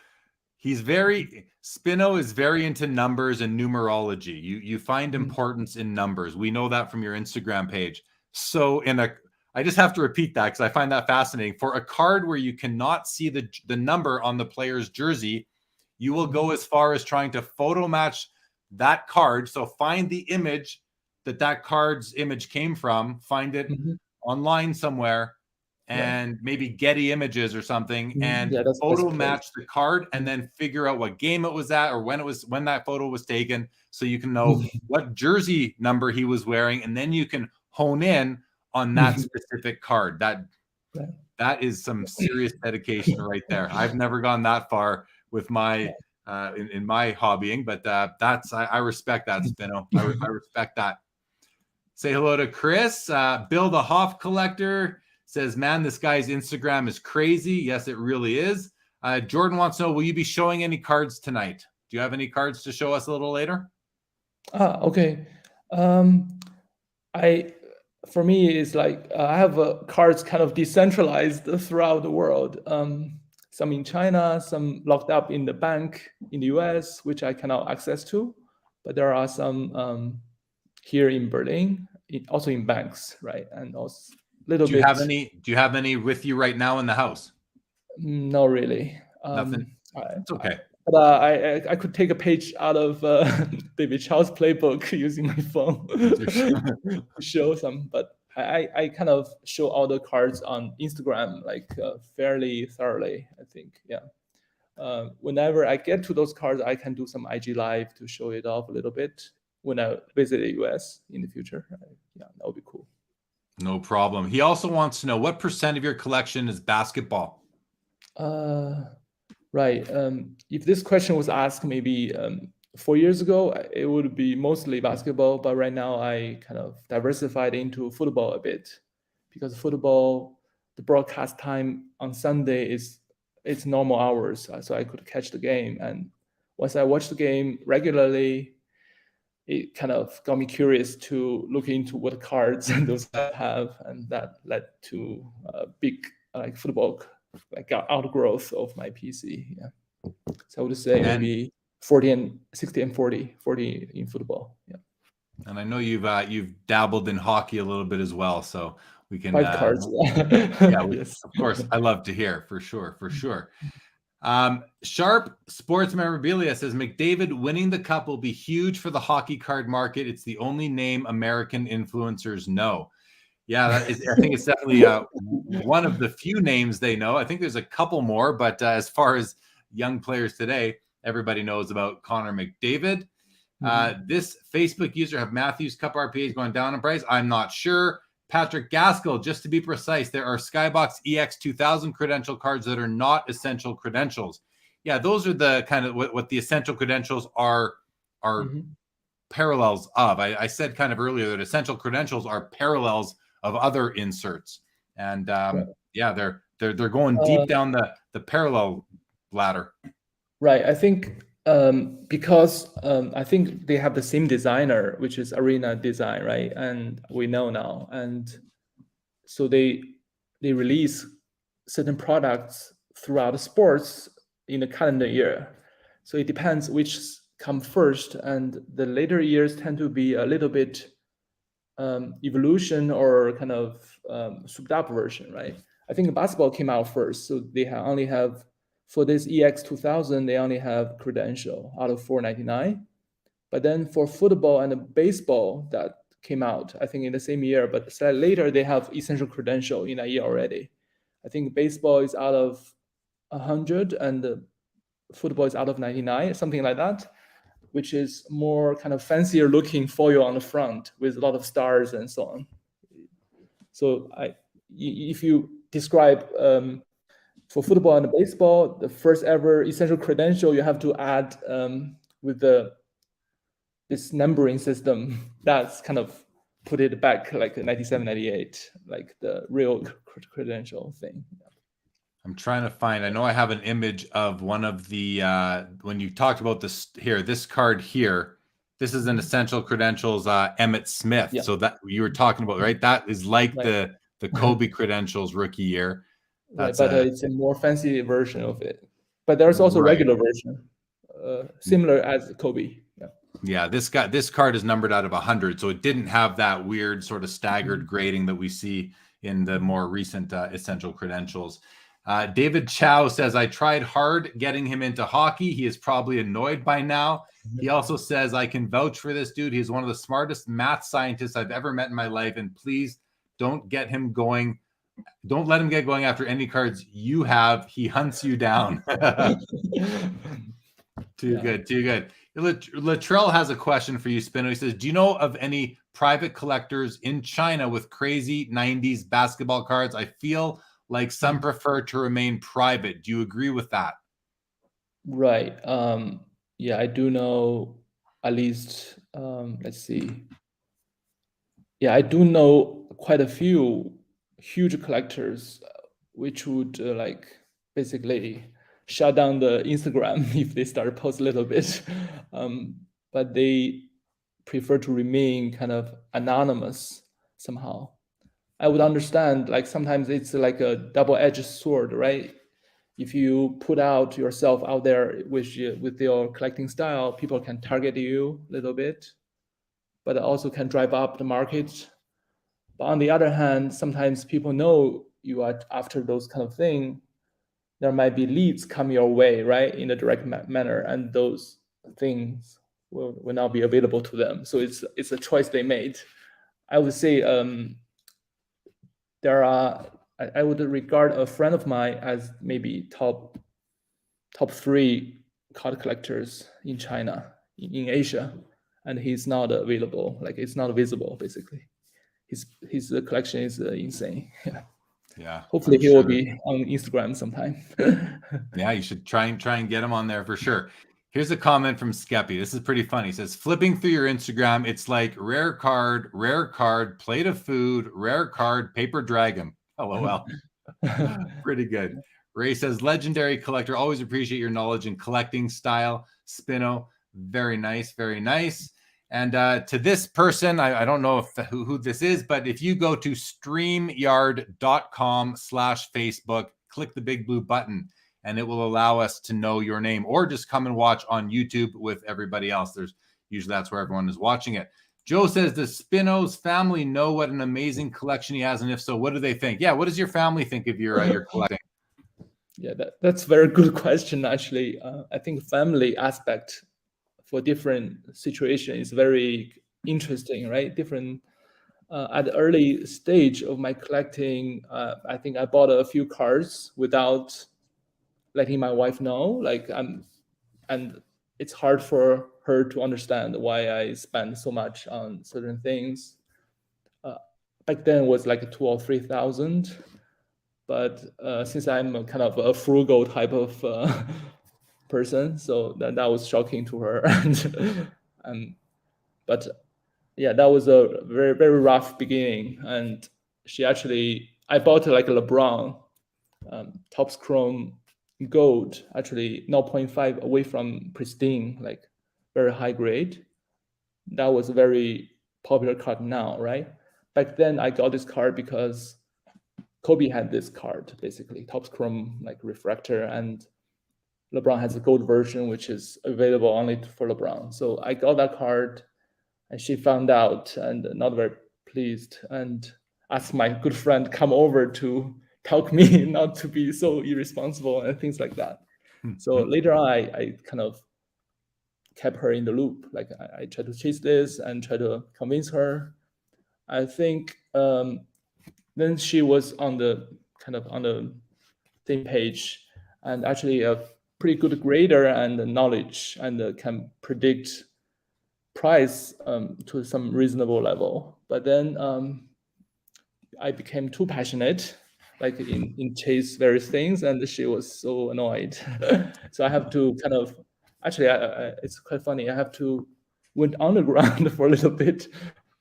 Spino is very into numbers and numerology. You find importance in numbers. We know that from your Instagram page. So I just have to repeat that because I find that fascinating. For a card where you cannot see the number on the player's jersey, you will go as far as trying to photo match that card. So find the image that card's image came from, find it online somewhere, and maybe Getty Images or something, and photo match the card, and then figure out what game it was at or when that photo was taken, so you can know what jersey number he was wearing, and then you can hone in on that specific card. That is some serious dedication right there. I've never gone that far with my in my hobbying, but I respect that, Spino. I respect that. Say hello to Chris. Bill the Hoff collector says, man, this guy's Instagram is crazy. Yes, it really is. Jordan wants to know, will you be showing any cards tonight? Do you have any cards to show us a little later? Okay. For me, it's like I have cards kind of decentralized throughout the world. Some in China, some locked up in the bank in the US, which I cannot access to. But there are some here in Berlin, also in banks, right? And also little bit. Do you have any with you right now in the house? Not really. Nothing. It's okay. But I could take a page out of David Chow's playbook using my phone to show some. But I kind of show all the cards on Instagram like fairly thoroughly, I think. Yeah. Whenever I get to those cards, I can do some IG live to show it off a little bit when I visit the US in the future. Yeah, that would be cool. No problem. He also wants to know, what % of your collection is basketball? Right. If this question was asked maybe 4 years ago, it would be mostly basketball. But right now, I kind of diversified into football a bit, because football, the broadcast time on Sunday it's normal hours, so I could catch the game. And once I watched the game regularly, it kind of got me curious to look into what cards those guys have, and that led to a big football outgrowth of my PC. Yeah, so I would say maybe 40 and 60 and 40 in football. Yeah. And I know you've dabbled in hockey a little bit as well, so we can 5 cards. Yes. Of course, I love to hear, for sure. Sharp Sports Memorabilia says, McDavid winning the cup will be huge for the hockey card market. It's the only name American influencers know. Yeah, I think it's definitely one of the few names they know. I think there's a couple more, but as far as young players today, everybody knows about Connor McDavid. This Facebook user, have Matthews Cup RPAs going down in price? I'm not sure. Patrick Gaskell, just to be precise, there are Skybox EX 2000 credential cards that are not essential credentials. Yeah, those are the kind of what the essential credentials are parallels of. I said kind of earlier that essential credentials are parallels of other inserts, and yeah, they're going deep down the parallel ladder. Right. I think because I think they have the same designer, which is Arena Design, right? And we know now, and so they release certain products throughout the sports in the calendar year. So it depends which come first, and the later years tend to be a little bit evolution or kind of souped up version, right? I think basketball came out first, so they only have, for this EX 2000, they only have credential out of 499. But then for football and baseball that came out, I think in the same year, but slightly later, they have essential credential in a year already. I think baseball is out of 100 and football is out of 99, something like that, which is more kind of fancier looking foil on the front with a lot of stars and so on. So if you describe for football and baseball, the first ever essential credential you have to add with this numbering system, that's kind of put it back like 97, 98, like the real credential thing. I'm trying to find, I know I have an image of one of the, when you talked about this here, this card here, this is an essential credentials, Emmett Smith. Yeah. So that you were talking about, right? That is like the Kobe credentials rookie year. That's right, but it's a more fancy version of it. But there's also a regular version, similar as Kobe. Yeah, this card is numbered out of 100, so it didn't have that weird sort of staggered grading that we see in the more recent essential credentials. David Chow says, I tried hard getting him into hockey. He is probably annoyed by now. He also says, I can vouch for this dude. He's one of the smartest math scientists I've ever met in my life, and please don't get him going. Don't let him get going after any cards you have. He hunts you down. Too good. Latrell has a question for you, Spino. He says, do you know of any private collectors in China with crazy 90s basketball cards? I feel like some prefer to remain private. Do you agree with that? Right. Yeah, I do know at least, let's see. Yeah, I do know quite a few huge collectors which would like basically shut down the Instagram if they start post a little bit. But they prefer to remain kind of anonymous somehow. I would understand, like sometimes it's like a double-edged sword, right? If you put out yourself out there with your collecting style, people can target you a little bit, but also can drive up the market. But on the other hand, sometimes people know you are after those kind of things. There might be leads come your way, right, in a direct manner, and those things will not be available to them. So it's a choice they made. I would say I would regard a friend of mine as maybe top 3 card collectors in China, in Asia, and he's not available. Like it's not visible, basically. His collection is insane. Yeah. Hopefully he will be on Instagram sometime. Yeah, you should try and get him on there for sure. Here's a comment from Skeppy. This is pretty funny. He says, flipping through your Instagram, it's like rare card, plate of food, rare card, paper dragon. LOL. Pretty good. Ray says, legendary collector. Always appreciate your knowledge and collecting style. Spino. Very nice. Very nice. And to this person, I don't know who this is, but if you go to streamyard.com/Facebook, click the big blue button, and it will allow us to know your name, or just come and watch on YouTube with everybody else. Usually that's where everyone is watching it. Joe says, does Spino's family know what an amazing collection he has? And if so, what do they think? Yeah, what does your family think of your collecting? Yeah, that's a very good question, actually. I think family aspect for different situations is very interesting, right? Different at the early stage of my collecting, I think I bought a few cards without letting my wife know. Like and it's hard for her to understand why I spend so much on certain things. Back then it was like 2 or 3,000, but since I'm a kind of a frugal type of person, so that was shocking to her. But yeah, that was a very, very rough beginning. And I bought like a LeBron Topps Chrome Gold, actually 0.5 away from pristine, like very high grade. That was a very popular card now, right? Back then I got this card because Kobe had this card, basically Topps Chrome like refractor, and LeBron has a gold version, which is available only for LeBron. So I got that card, and she found out and not very pleased, and asked my good friend come over to talk me not to be so irresponsible and things like that. So later on, I kind of kept her in the loop. Like I tried to chase this and try to convince her. I think then she was on the same page, and actually a pretty good grader and knowledge, and can predict price to some reasonable level. But then I became too passionate, like in chase various things, and she was so annoyed. So I have to kind of, actually, it's quite funny. I have to went underground for a little bit.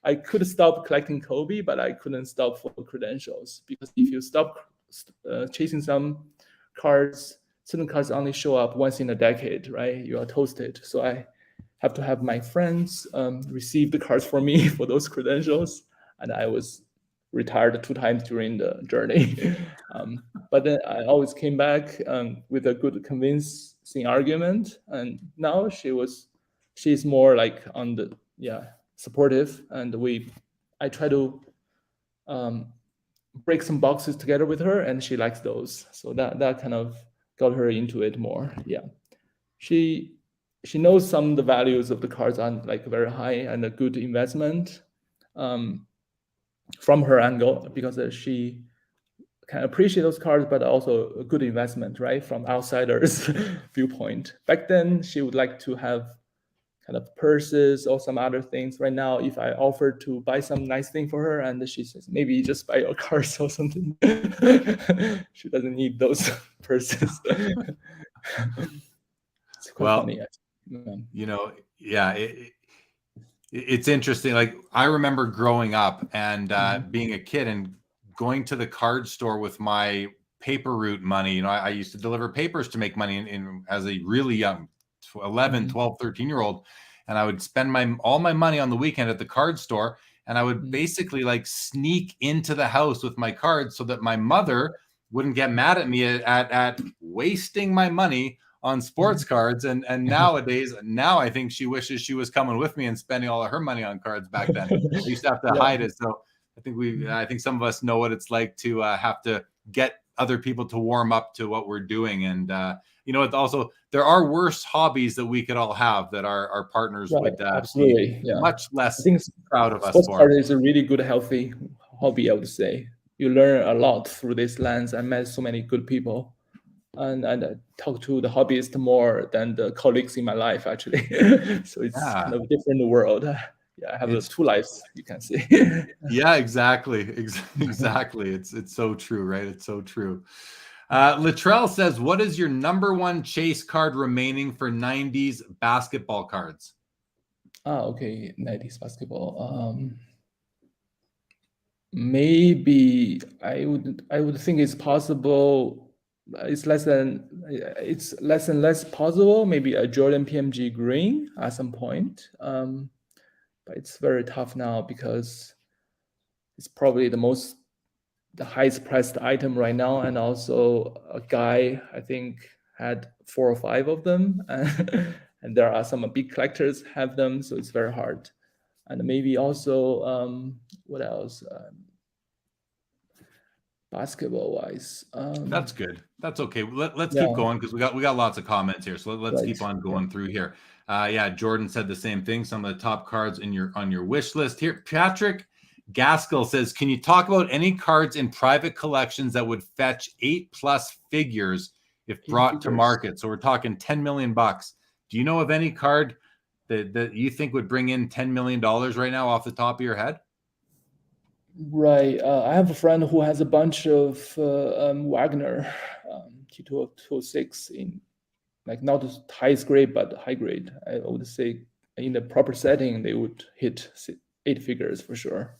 I could stop collecting Kobe, but I couldn't stop for credentials, because if you stop chasing some cards, certain cards only show up once in a decade, right? You are toasted. So I have to have my friends receive the cards for me for those credentials, and I was retired 2 times during the journey. But then I always came back with a good convincing argument, and now she's more like on the supportive, and I try to break some boxes together with her, and she likes those. So that kind of got her into it more. Yeah, she knows some of the values of the cards are like very high and a good investment from her angle, because she can appreciate those cards, but also a good investment, right? From outsiders' viewpoint. Back then, she would like to have kind of purses or some other things. Right now, if I offered to buy some nice thing for her, and she says, maybe just buy your cards or something. She doesn't need those purses. It's quite funny. You know, yeah, it's interesting. Like I remember growing up and being a kid and going to the card store with my paper route money. You know, I used to deliver papers to make money as a really young 11, 12, 13-year-old. And I would spend all my money on the weekend at the card store. And I would basically like sneak into the house with my cards so that my mother wouldn't get mad at me at wasting my money on sports cards. And nowadays, I think she wishes she was coming with me and spending all of her money on cards back then. I used to have to hide it. So I think some of us know what it's like to have to get other people to warm up to what we're doing. And, you know, it also, there are worse hobbies that we could all have that our partners would absolutely be much less I think proud of us sports for. card is a really good, healthy hobby, I would say. You learn a lot through this lens. I met so many good people, and I talk to the hobbyists more than the colleagues in my life, actually. So it's kind of a different world. Yeah, I have 2 lives, you can see. Yeah, exactly. Exactly. It's so true, right? It's so true. Latrell says, what is your #1 chase card remaining for 90s basketball cards? Okay, 90s basketball. Maybe I would think it's possible. It's less and less possible. Maybe a Jordan PMG green at some point. But it's very tough now because it's probably the highest priced item right now, and also a guy I think had 4 or 5 of them, and there are some big collectors have them, so it's very hard. And maybe also what else? Basketball wise, that's good. That's okay. Let's keep going, because we got lots of comments here, so let's keep on going through here. Yeah, Jordan said the same thing. Some of the top cards on your wish list here. Patrick Gaskell says, can you talk about any cards in private collections that would fetch 8+ figures if brought to market? So we're talking $10 million. Do you know of any card that you think would bring in $10 million right now off the top of your head? Right. I have a friend who has a bunch of Wagner T206 in, like, not the highest grade, but high grade. I would say in the proper setting, they would hit 8 figures for sure.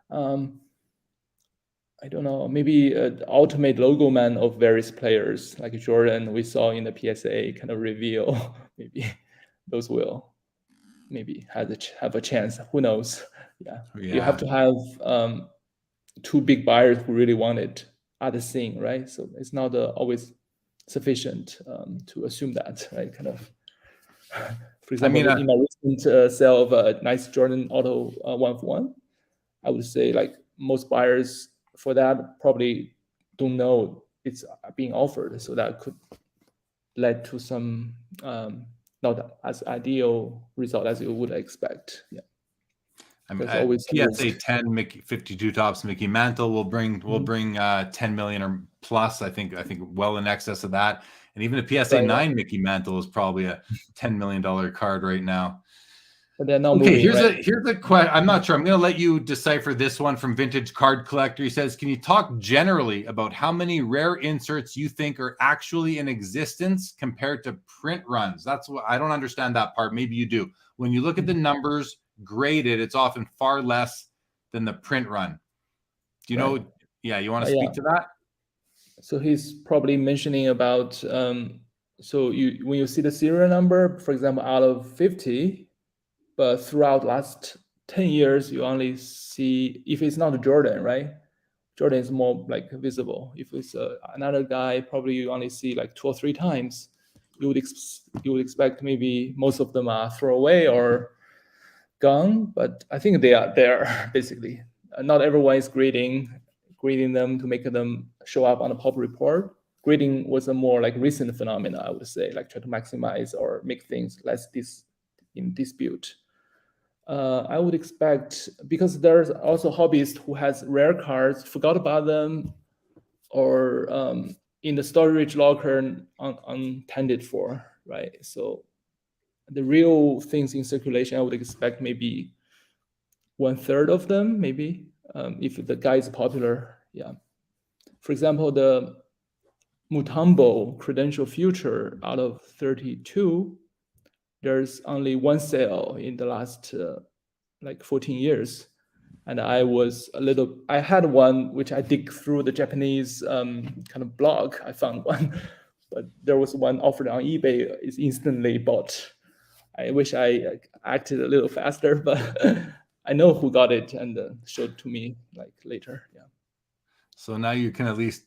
I don't know, maybe the ultimate logo man of various players, like Jordan we saw in the PSA kind of reveal. Maybe those will maybe have a chance. Who knows? Yeah. You have to have 2 big buyers who really want it at the scene, right? So it's not always sufficient to assume that, right? Kind of. For example, in my recent sale of a nice Jordan Auto 1-of-1, I would say like most buyers for that probably don't know it's being offered, so that could lead to some not as ideal result as you would expect. Yeah. I mean, always PSA 10 Mickey 52 tops Mickey Mantle will bring 10 million or plus. I think well in excess of that. And even a PSA 9 Mickey Mantle is probably a $10 million card right now. But they're not okay, moving, here's a question. I'm not sure. I'm going to let you decipher this one from Vintage Card Collector. He says, can you talk generally about how many rare inserts you think are actually in existence compared to print runs? That's what I don't understand that part. Maybe you do. When you look at the numbers graded, it's often far less than the print run. Do you know? Yeah, you want to speak to that? So he's probably mentioning about so when you see the serial number, for example, out of 50, but throughout last 10 years, you only see, if it's not a Jordan, right? Jordan is more like visible. If it's another guy, probably you only see like 2 or 3 times. You would expect maybe most of them are throwaway or gone, but I think they are there basically. Not everyone is grading them to make them show up on a pop report. Grading was a more like recent phenomena, I would say, like try to maximize or make things less in dispute. I would expect, because there's also hobbyists who has rare cards, forgot about them, or in the storage locker untended for, right? So the real things in circulation, I would expect maybe 1/3 of them, maybe, if the guy is popular. Yeah. For example, the Mutombo Credential Future out of 32, there's only 1 sale in the last like 14 years. And I had one, which I dig through the Japanese kind of blog, I found one, but there was one offered on eBay, it's instantly bought. I wish I acted a little faster, but I know who got it and showed to me like later. Yeah. So now you can at least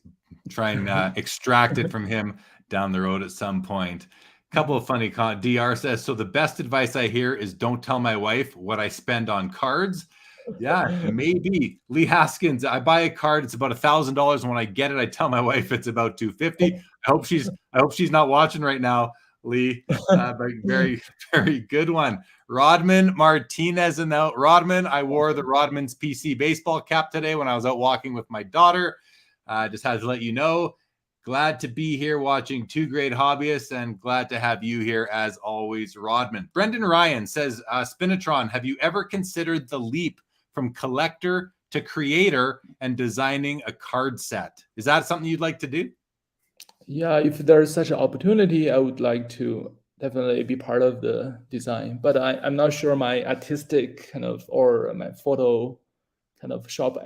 try and extract it from him down the road at some point. Couple of funny DR says, so the best advice I hear is don't tell my wife what I spend on cards. Yeah, maybe. Lee Haskins, I buy a card, it's about $1,000, and when I get it, I tell my wife it's about $250. I hope she's not watching right now, Lee. Very, very good one. Rodman Martinez in the Rodman. I wore the Rodman's PC baseball cap today when I was out walking with my daughter. Just had to let you know. Glad to be here watching 2 great hobbyists, and glad to have you here as always, Rodman. Brendan Ryan says, Spinotron, have you ever considered the leap from collector to creator and designing a card set? Is that something you'd like to do? Yeah, if there's such an opportunity, I would like to definitely be part of the design. But I'm not sure my artistic kind of or my photo kind of shop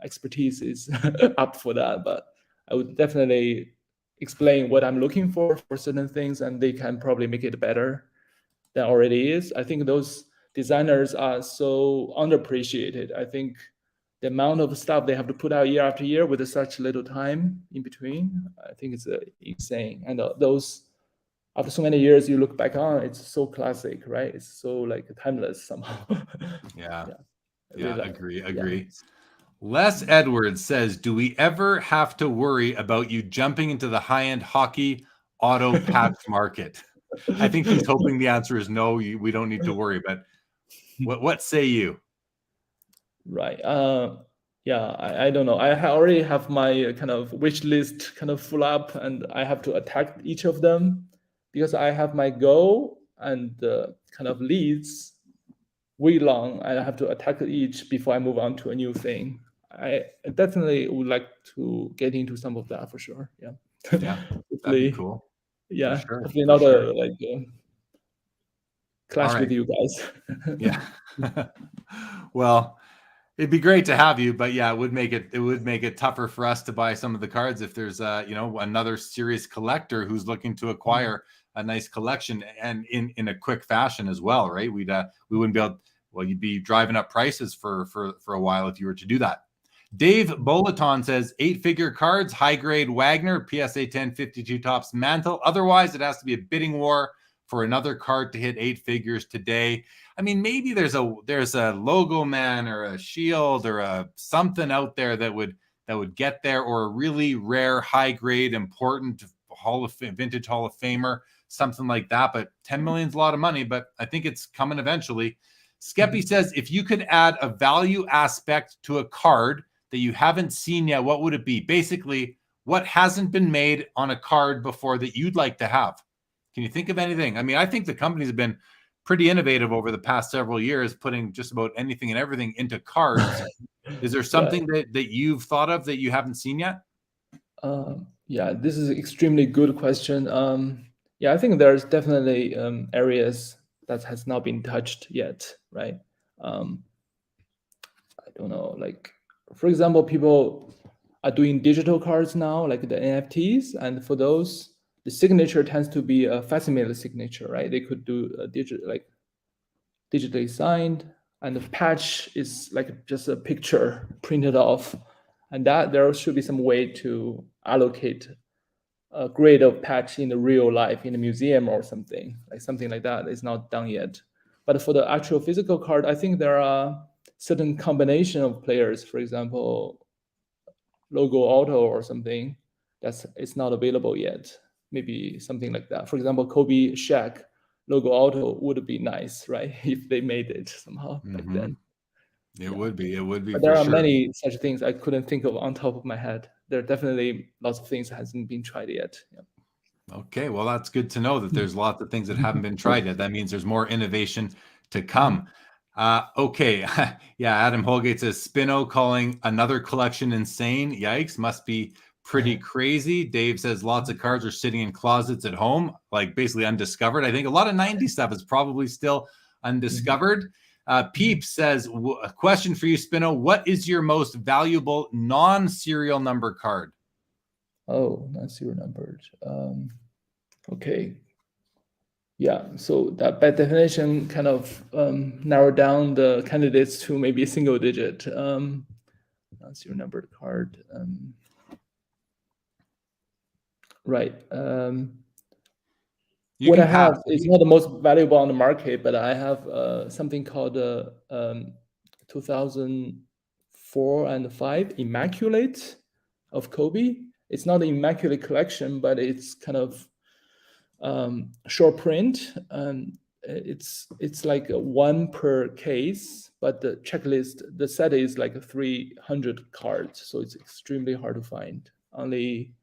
expertise is up for that. But I would definitely explain what I'm looking for certain things, and they can probably make it better than already is. I think those designers are so underappreciated. I think the amount of stuff they have to put out year after year with such little time in between, I think it's insane. And those, after so many years, you look back on, it's so classic, right? It's so like timeless somehow. Yeah, agree. Yeah. Les Edwards says, do we ever have to worry about you jumping into the high-end hockey auto patch market? I think he's hoping the answer is no, we don't need to worry. But what say you? Right. Yeah, I don't know. Already have my kind of wish list kind of full up, and I have to attack each of them because I have my goal and kind of leads way long. I have to attack each before I move on to a new thing. I definitely would like to get into some of that for sure. Yeah. Yeah, that'd be Hopefully, cool. yeah. For sure. Hopefully For not sure. clash All with right. you guys. Yeah. Well, it'd be great to have you, but yeah, it would make it tougher for us to buy some of the cards if there's another serious collector who's looking to acquire a nice collection and in a quick fashion as well, right? We wouldn't be able. Well, you'd be driving up prices for a while if you were to do that. Dave Bolaton says 8-figure cards, high grade Wagner, PSA 10 52 tops mantle. Otherwise, it has to be a bidding war for another card to hit 8 figures today. I mean, maybe there's a logo man or a shield or a something out there that would get there, or a really rare, high grade, important vintage Hall of Famer, something like that. But 10 million is a lot of money, but I think it's coming eventually. Skeppy says, if you could add a value aspect to a card that you haven't seen yet, what would it be? Basically, what hasn't been made on a card before that you'd like to have? Can you think of anything? I mean, I think the companies have been pretty innovative over the past several years, putting just about anything and everything into cards. Is there something that you've thought of that you haven't seen yet? Yeah, this is an extremely good question. Yeah, I think there's definitely areas that has not been touched yet, right? I don't know, like, for example, people are doing digital cards now, like the NFTs, and for those, the signature tends to be a facsimile signature, right? They could do a digitally signed, and the patch is like just a picture printed off, and that there should be some way to allocate a grade of patch in the real life in a museum or something like that. It's not done yet. But for the actual physical card, I think there are certain combination of players, for example, logo auto or something it's not available yet. Maybe something like that. For example, Kobe Shaq logo auto would be nice, right? If they made it somehow back then. It would be But for there are sure. many such things I couldn't think of on top of my head. There are definitely lots of things that hasn't been tried yet. Yeah. Okay, well, that's good to know that there's lots of things that haven't been tried yet. That means there's more innovation to come. Okay, yeah, Adam Holgate says, Spino calling another collection insane. Yikes, must be pretty crazy. Dave says lots of cards are sitting in closets at home, like basically undiscovered. I think a lot of 90s stuff is probably still undiscovered. Peep says, a question for you, Spino. What is your most valuable non-serial number card? Oh, non-serial numbered. Okay. Yeah, so that by definition kind of narrowed down the candidates to maybe a single digit non-serial numbered card. Right. What I have is not the most valuable on the market, but I have something called 2004 and 5 Immaculate of Kobe. It's not an immaculate collection, but it's kind of short print. It's like a 1 per case, but the checklist, the set is like 300 cards, so it's extremely hard to find. Only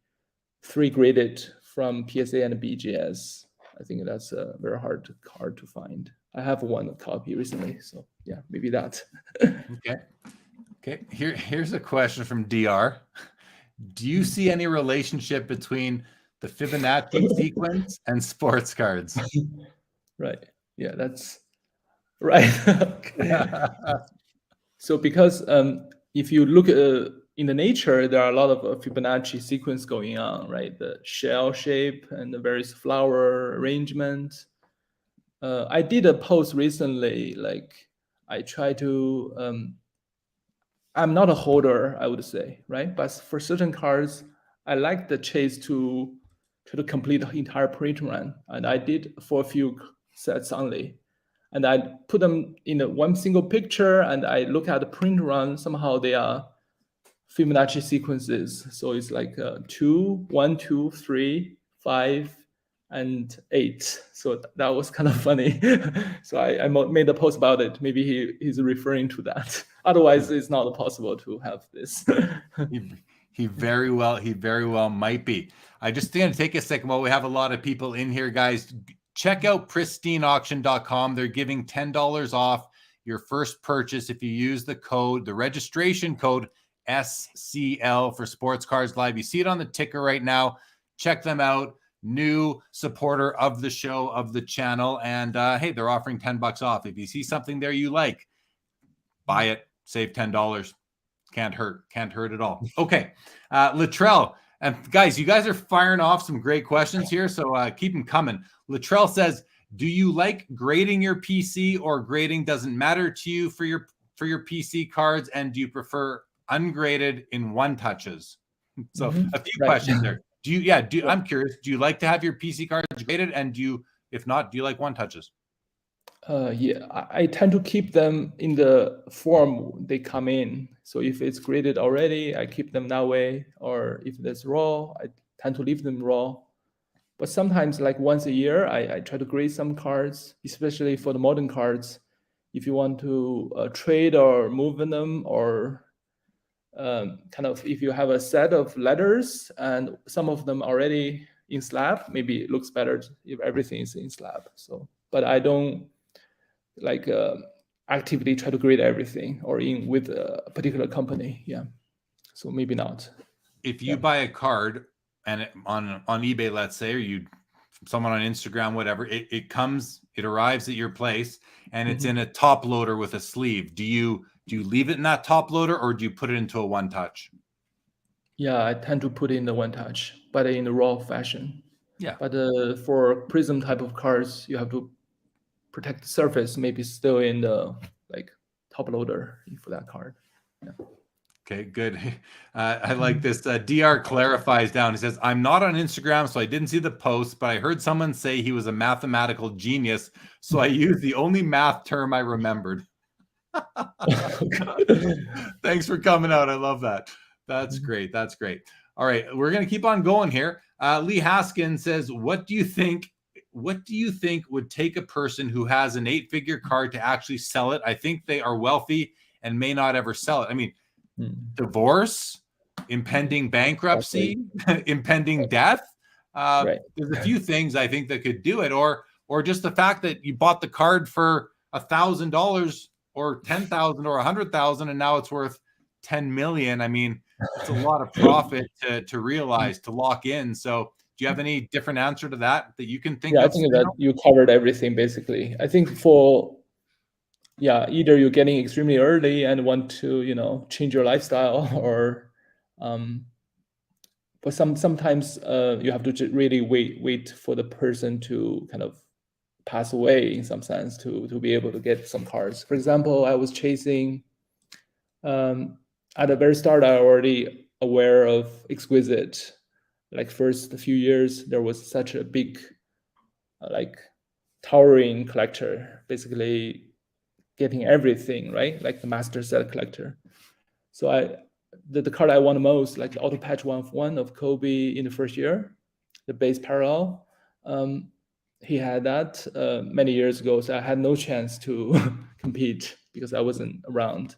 3 graded from PSA and BGS. I think that's a very hard card to find. I have 1 copy recently, so yeah, maybe that. Okay. Here's a question from DR. Do you see any relationship between the Fibonacci sequence and sports cards? Right. Yeah, that's right. So because if you look in the nature, there are a lot of Fibonacci sequence going on, right? The shell shape and the various flower arrangement. I did a post recently, like I try to, I'm not a holder, I would say, right? But for certain cards, I like the chase to complete the entire print run. And I did for a few sets only. And I put them in one single picture and I look at the print run, somehow they are Fibonacci sequences. So it's like 2, 1, 2, 3, 5, and 8. So that was kind of funny. So I made a post about it. Maybe he's referring to that. Otherwise, it's not possible to have this. He very well might be. I just going to take a second while we have a lot of people in here, guys. Check out pristineauction.com. They're giving $10 off your first purchase if you use the registration code SCL for Sports Cards Live. You see it on the ticker right now. Check them out. New supporter of the show, of the channel. And hey, they're offering $10 off. If you see something there you like, buy it, save $10. Can't hurt at all. Okay. Latrell, and guys, you guys are firing off some great questions here, so keep them coming. Latrell says, do you like grading your PC, or grading doesn't matter to you for your PC cards, and do you prefer ungraded in one touches? So a few questions there. I'm curious, do you like to have your PC cards graded, and if not, do you like one touches? Yeah, I tend to keep them in the form they come in. So if it's graded already, I keep them that way. Or if it's raw, I tend to leave them raw. But sometimes, like once a year, I try to grade some cards, especially for the modern cards. If you want to trade or move them, or kind of if you have a set of letters and some of them already in slab, maybe it looks better if everything is in slab. So, but I don't like actively try to grade everything or in with a particular company. Yeah, so maybe not. If you buy a card and on eBay, let's say, or someone on Instagram, whatever, it arrives at your place and it's in a top loader with a sleeve. Do you leave it in that top loader, or do you put it into a one touch? Yeah, I tend to put it in the one touch, but in the raw fashion. Yeah. But for prism type of cards, you have to protect the surface, maybe still in the top loader for that card. Yeah. Okay, good. I like this. DR clarifies down. He says, I'm not on Instagram, so I didn't see the post, but I heard someone say he was a mathematical genius, so I used the only math term I remembered. Thanks for coming out. I love that. That's great. That's great. All right, we're going to keep on going here. Lee Haskin says, what do you think would take a person who has an 8-figure card to actually sell it? I think they are wealthy and may not ever sell it. I mean, divorce, impending bankruptcy, impending death. Right. There's a few things I think that could do it, or just the fact that you bought the card for $1,000 or $10,000 or $100,000, and now it's worth $10 million. I mean, it's a lot of profit to realize, to lock in. So do you have any different answer to that you can think of? I think that you covered everything basically. I think for either you're getting extremely early and want to change your lifestyle, or but sometimes you have to really wait for the person to kind of pass away in some sense to be able to get some cards. For example, I was chasing at the very start, I already aware of Exquisite. Like first few years, there was such a big towering collector, basically getting everything, right? Like the master set collector. So the card I won most, like the auto patch 1/1 of Kobe in the first year, the base parallel. He had that many years ago, so I had no chance to compete because I wasn't around.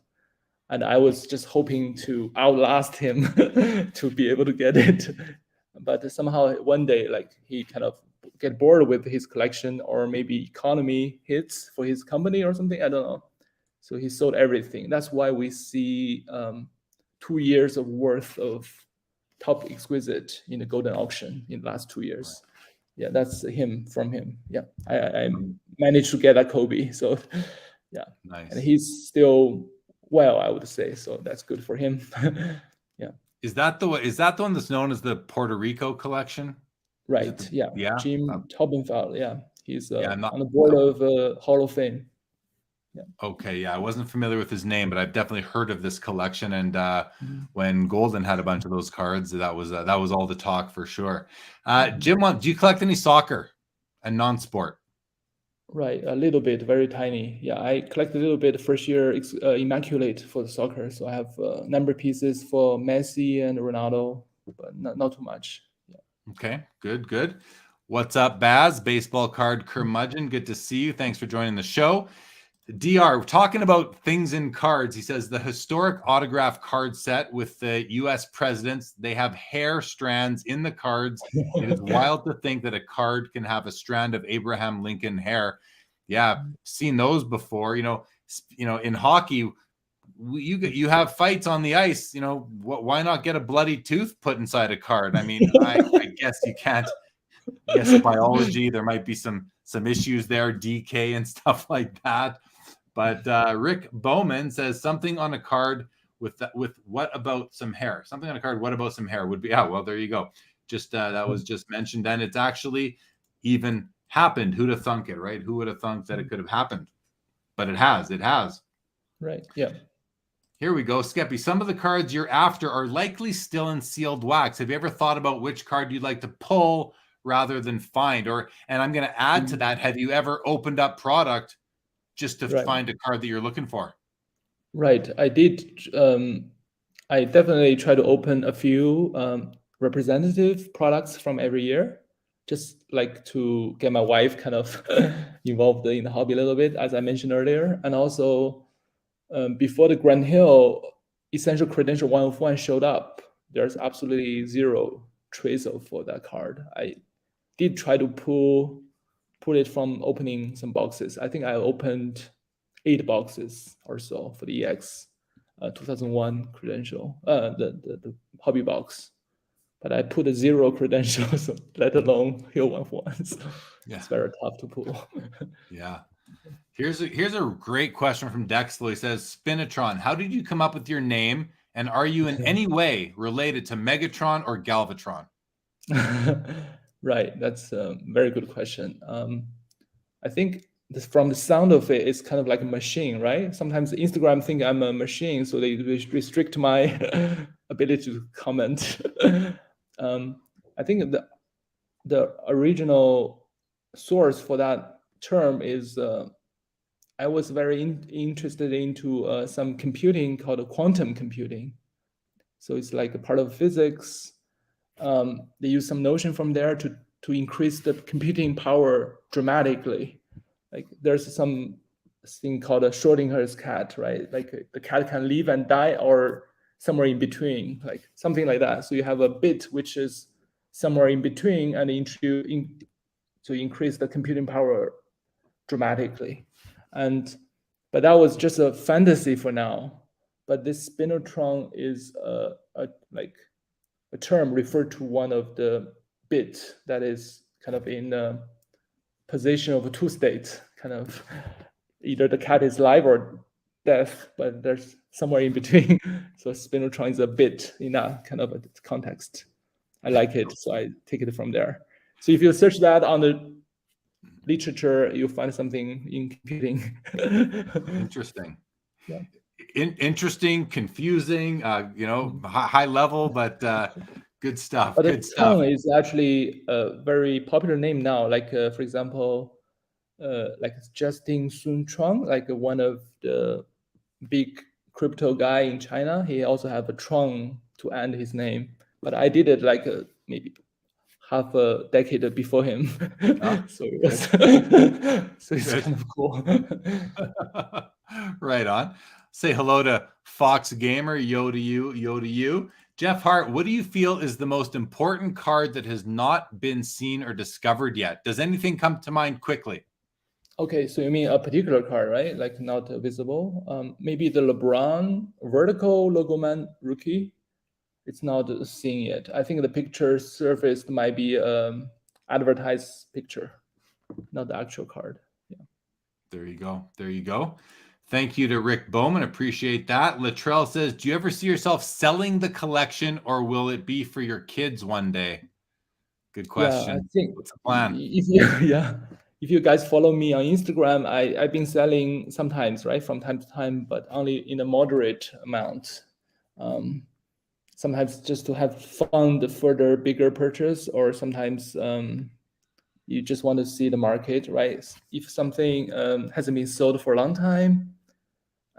And I was just hoping to outlast him to be able to get it. But somehow one day, he kind of get bored with his collection, or maybe economy hits for his company or something. I don't know. So he sold everything. That's why we see 2 years of worth of top Exquisite in the golden auction in the last 2 years. Yeah, that's from him. Yeah, I managed to get a Kobe. So yeah, nice. And he's still well, I would say. So that's good for him. Yeah. Is that the one that's known as the Puerto Rico collection? Right. Yeah. Jim Taubenfeld. Yeah. He's on the board of Hall of Fame. Yeah. Okay. Yeah. I wasn't familiar with his name, but I've definitely heard of this collection. And when Golden had a bunch of those cards, that was all the talk for sure. Jim, do you collect any soccer and non-sport? Right, a little bit, very tiny. Yeah, I collect a little bit first year Immaculate for the soccer. So I have number pieces for Messi and Ronaldo, but not too much. Yeah. Okay, good. What's up, Baz? Baseball card curmudgeon. Good to see you. Thanks for joining the show. DR, talking about things in cards. He says the historic autograph card set with the U.S. presidents, they have hair strands in the cards. It is wild to think that a card can have a strand of Abraham Lincoln hair. Yeah, seen those before. In hockey, you have fights on the ice. Why not get a bloody tooth put inside a card? I mean, I guess you can't. I guess biology, there might be some issues there, DK and stuff like that. But Rick Bowman says something on a card with what about some hair? Something on a card, what about some hair would be, well, there you go. Just that was just mentioned. And it's actually even happened. Who'd have thunk it, right? Who would have thunk that it could have happened? But it has. Right. Yeah. Here we go. Skeppy, some of the cards you're after are likely still in sealed wax. Have you ever thought about which card you'd like to pull rather than find? And I'm going to add to that, have you ever opened up product just to find a card that you're looking for? Right. I did. I definitely try to open a few representative products from every year, just like to get my wife kind of involved in the hobby a little bit, as I mentioned earlier. And also, before the Grand Hill Essential Credential 1 of 1 showed up, there's absolutely zero trace for that card. I did try to pull it from opening some boxes. I think I opened 8 boxes or so for the EX 2001 credential, the hobby box. But I put 0 credentials, let alone Hill 1 So it's very tough to pull. Yeah. Here's a great question from Dexlo. He says, Spinotron, how did you come up with your name? And are you in any way related to Megatron or Galvatron? Right, that's a very good question. I think from the sound of it, it's kind of like a machine, right? Sometimes Instagram think I'm a machine, so they restrict my ability to comment. I think the original source for that term is I was very interested into some computing called quantum computing. So it's like a part of physics. They use some notion from there to increase the computing power dramatically. Like there's some thing called a Schrodinger's cat, right? Like the cat can live and die or somewhere in between, like something like that. So you have a bit which is somewhere in between and to increase the computing power dramatically. But that was just a fantasy for now. But this Spinotron is like a term referred to one of the bit that is kind of in the position of 2 states, kind of either the cat is live or death, but there's somewhere in between. So Spinotron is a bit in that kind of a context. I like it, so I take it from there. So if you search that on the literature, you'll find something in computing. Interesting. Yeah. Interesting, confusing, high level, but good stuff. But good the stuff. tongue is actually a very popular name now. Like for example, like Justin Sun Chuang, like one of the big crypto guy in China. He also have a Chuang to end his name. But I did it like maybe half a decade before him. So it was so it's kind of cool. Right on. Say hello to Fox Gamer. Yo to you, yo to you. Jeff Hart, what do you feel is the most important card that has not been seen or discovered yet? Does anything come to mind quickly? Okay, so you mean a particular card, right? Like not visible. Maybe the LeBron vertical logo man rookie. It's not seen yet. I think the picture surfaced might be advertised picture, not the actual card. Yeah. There you go. There you go. Thank you to Rick Bowman. Appreciate that. Latrell says, do you ever see yourself selling the collection or will it be for your kids one day? Good question. Yeah, I think what's the plan? If you guys follow me on Instagram, I've been selling sometimes, right, from time to time, but only in a moderate amount. Sometimes just to have fund the further bigger purchase, or sometimes you just want to see the market, right? If something hasn't been sold for a long time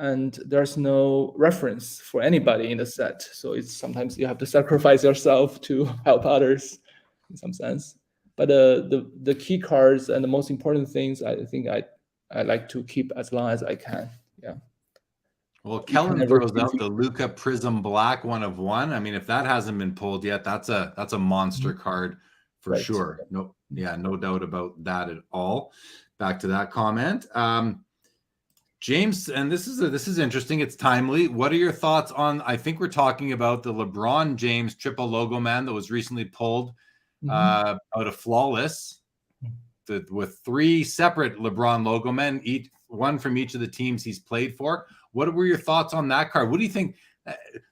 and there's no reference for anybody in the set, so it's sometimes you have to sacrifice yourself to help others in some sense. But the key cards and the most important things, I think I like to keep as long as I can. Yeah. Well, You can Kellen never throws keep- out the Luca Prism Black 1/1. I mean, if that hasn't been pulled yet, that's a monster card for Right. sure. No, yeah, no doubt about that at all. Back to that comment. James, and this is interesting. It's timely. What are your thoughts on? I think we're talking about the LeBron James triple logo man that was recently pulled out of Flawless, with 3 separate LeBron logo men, one from each of the teams he's played for. What were your thoughts on that card? What do you think?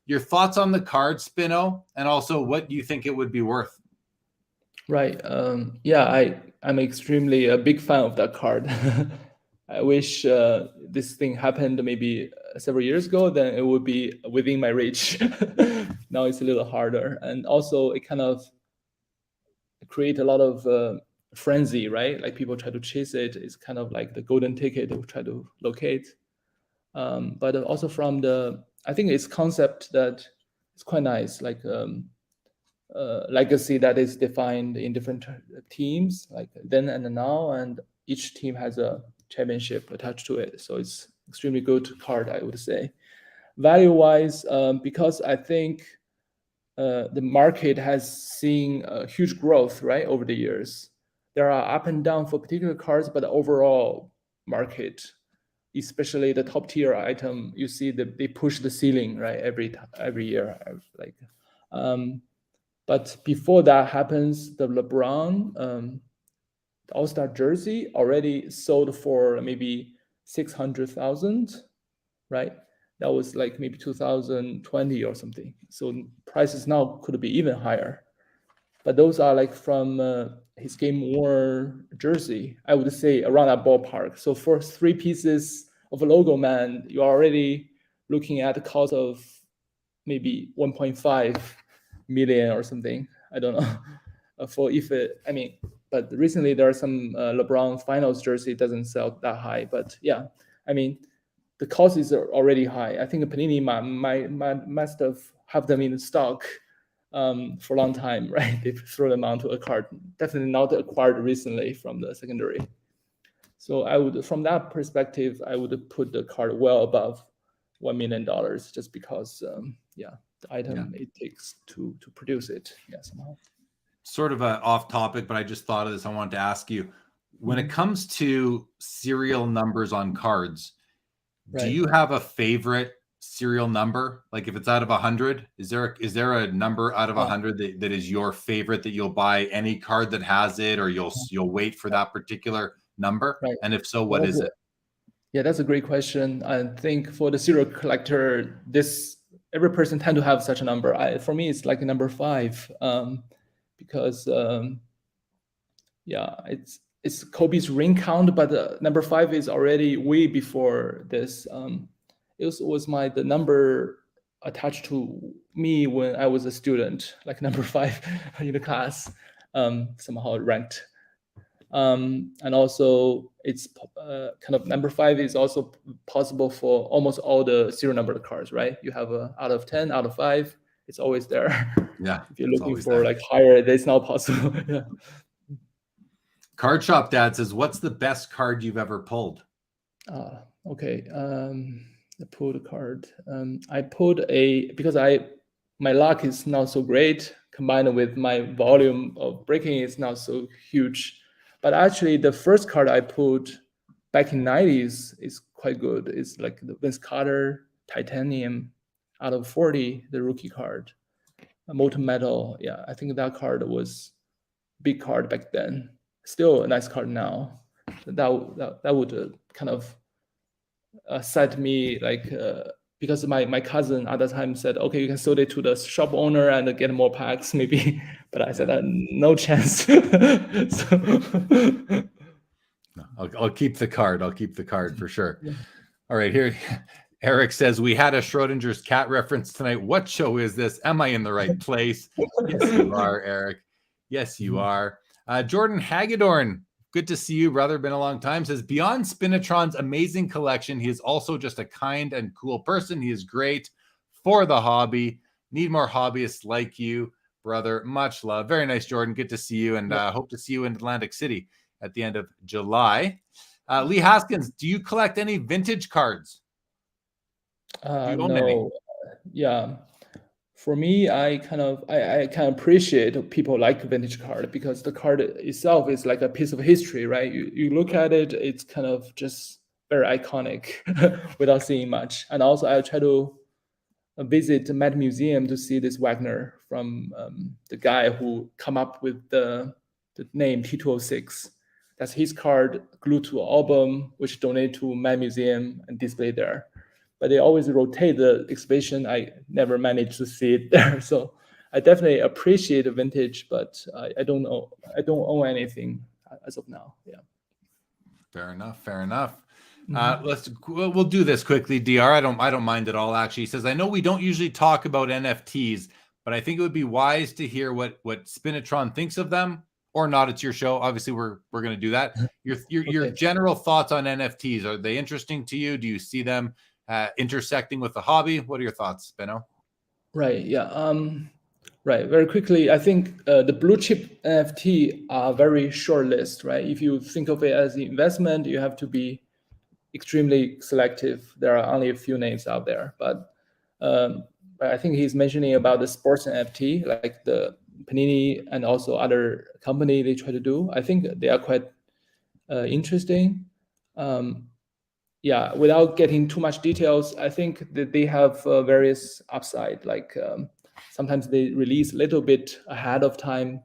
Your thoughts on the card, Spino, and also what do you think it would be worth? Right. Yeah, I'm extremely a big fan of that card. I wish this thing happened maybe several years ago, then it would be within my reach. Now it's a little harder. And also it kind of create a lot of frenzy, right? Like people try to chase it. It's kind of like the golden ticket to try to locate. But also from I think it's concept that it's quite nice, like legacy that is defined in different teams, like then and now, and each team has a championship attached to it. So it's extremely good card, I would say. Value-wise, because I think the market has seen a huge growth, right, over the years. There are up and down for particular cards, but the overall market, especially the top tier item, you see that they push the ceiling, right, every year, like. But before that happens, the LeBron All-Star jersey already sold for maybe 600,000, right? That was like maybe 2020 or something. So prices now could be even higher. But those are like from his game worn jersey, I would say around that ballpark. So for 3 pieces of a logo man, you're already looking at the cost of maybe 1.5 million or something. I don't know. But recently there are some LeBron finals jersey doesn't sell that high. But yeah, I mean, the cost is already high. I think Panini must have them in stock for a long time, right? They throw them onto a card. Definitely not acquired recently from the secondary. So from that perspective, I would put the card well above $1 million, just because, the item it takes to produce it, somehow. Sort of off topic, but I just thought of this. I wanted to ask you, when it comes to serial numbers on cards, do you have a favorite serial number? Like if it's out of 100, is there a number out of 100 that is your favorite, that you'll buy any card that has it, or you'll wait for that particular number? Right. And if so, what is it? Yeah, that's a great question. I think for the serial collector, every person tend to have such a number. For me, it's like number 5, because it's Kobe's ring count, but number 5 is already way before this. It was the number attached to me when I was a student, like number 5 in the class, somehow ranked. And also it's kind of number 5 is also possible for almost all the serial numbered cards, right? You have out of 10, out of 5, it's always there. Yeah. If you're looking for like higher, it's not possible. Yeah. Card Shop Dad says, what's the best card you've ever pulled? Okay. I pulled a card. I pulled because my luck is not so great, combined with my volume of breaking is not so huge. But actually, the first card I pulled back in 90s is quite good. It's like the Vince Carter Titanium out of 40, the rookie card. Molten Metal. Yeah, I think that card was a big card back then. Still a nice card now. That would kind of set me like, because my cousin at the time said, okay, you can sell it to the shop owner and get more packs maybe. But I said, no chance. I'll keep the card. I'll keep the card for sure. Yeah. All right, here. Eric says, we had a Schrodinger's cat reference tonight. What show is this? Am I in the right place? Yes, you are, Eric. Yes, you are. Jordan Hagedorn, good to see you, brother. Been a long time. Says, beyond Spinotron's amazing collection, he is also just a kind and cool person. He is great for the hobby. Need more hobbyists like you. brother. Much love. Very nice, Jordan. Good to see you, and hope to see you in Atlantic City at the end of July. Lee Haskins, do you collect any vintage cards? Do you own any? No, yeah. For me, I kind of appreciate people like vintage card because the card itself is like a piece of history, right? You look at it, it's kind of just very iconic without seeing much. And also, I try to visit the Met Museum to see this Wagner from the guy who come up with the name T206. That's his card glued to an album, which donated to Met Museum and displayed there. But they always rotate the exhibition. I never managed to see it there. So I definitely appreciate the vintage, but I don't know. I don't own anything as of now. Yeah. Fair enough. Fair enough. We'll do this quickly, DR. I don't mind at all. Actually, he says, I know we don't usually talk about NFTs, but I think it would be wise to hear what Spinotron thinks of them, or not. It's your show. Obviously, we're going to do that. Your general thoughts on NFTs, are they interesting to you? Do you see them intersecting with the hobby? What are your thoughts, Spino? Right. Yeah. Right. Very quickly, I think the blue chip NFT are very short list, right? If you think of it as an investment, you have to be extremely selective. There are only a few names out there, but I think he's mentioning about the sports NFT, like the Panini and also other company they try to do. I think they are quite interesting. Yeah, without getting too much details, I think that they have various upside. Like sometimes they release a little bit ahead of time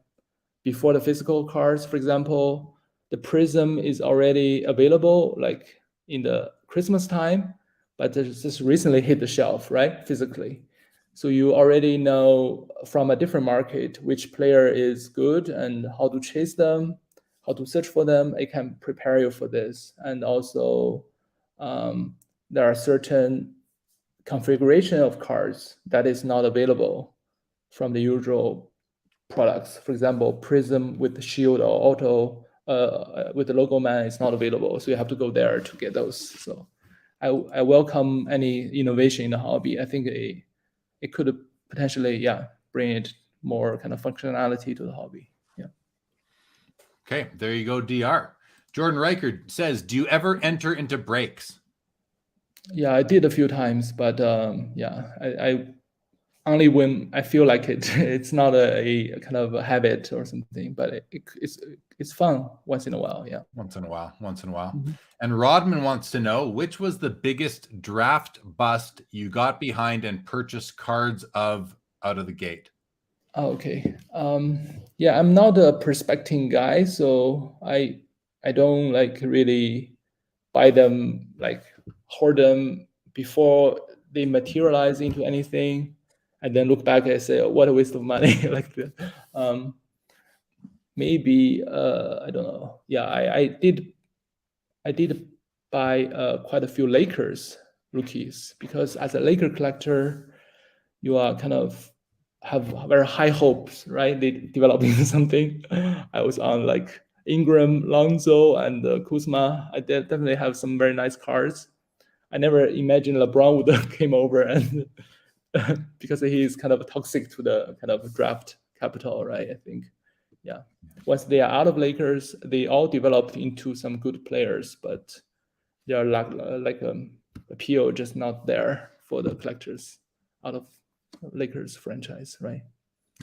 before the physical cards. For example, the Prism is already available like in the Christmas time, but it's just recently hit the shelf, right? Physically. So you already know from a different market which player is good and how to chase them, how to search for them. It can prepare you for this. And also, there are certain configuration of cards that is not available from the usual products. For example, Prism with the shield or auto with the logo man is not available. So you have to go there to get those. So I welcome any innovation in the hobby. I think it could potentially, bring it more kind of functionality to the hobby. Yeah. Okay, there you go, DR. Jordan Reichard says, do you ever enter into breaks? Yeah, I did a few times, but I only when I feel like it. It's not a kind of a habit or something, but it's fun once in a while. Yeah. Once in a while. Mm-hmm. And Rodman wants to know, which was the biggest draft bust you got behind and purchased cards of out of the gate? Oh, okay. Yeah, I'm not a prospecting guy, so I don't like really buy them, like hoard them before they materialize into anything, and then look back and say, oh, what a waste of money. Like that. Maybe I don't know. Yeah, I did buy quite a few Lakers rookies because as a Laker collector, you are kind of have very high hopes, right? They developing something. I was on like Ingram, Lonzo, and Kuzma. I definitely have some very nice cards. I never imagined LeBron would came over and because he is kind of toxic to the kind of draft capital, right? I think, yeah. Once they are out of Lakers, they all developed into some good players, but they are like appeal just not there for the collectors out of Lakers franchise, right?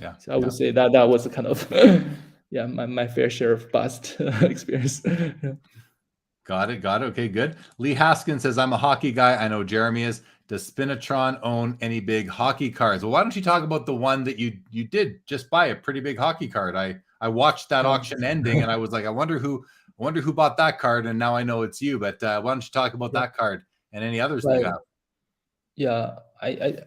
Yeah. So I would say that was a kind of my fair share of bust experience. Got it. Okay, good. Lee Haskins says, I'm a hockey guy. I know Jeremy is. Does Spinotron own any big hockey cards? Well, why don't you talk about the one that you did just buy, a pretty big hockey card? I watched that auction ending and I was like, I wonder who bought that card, and now I know it's you. But why don't you talk about that card and any others that you have? Yeah, I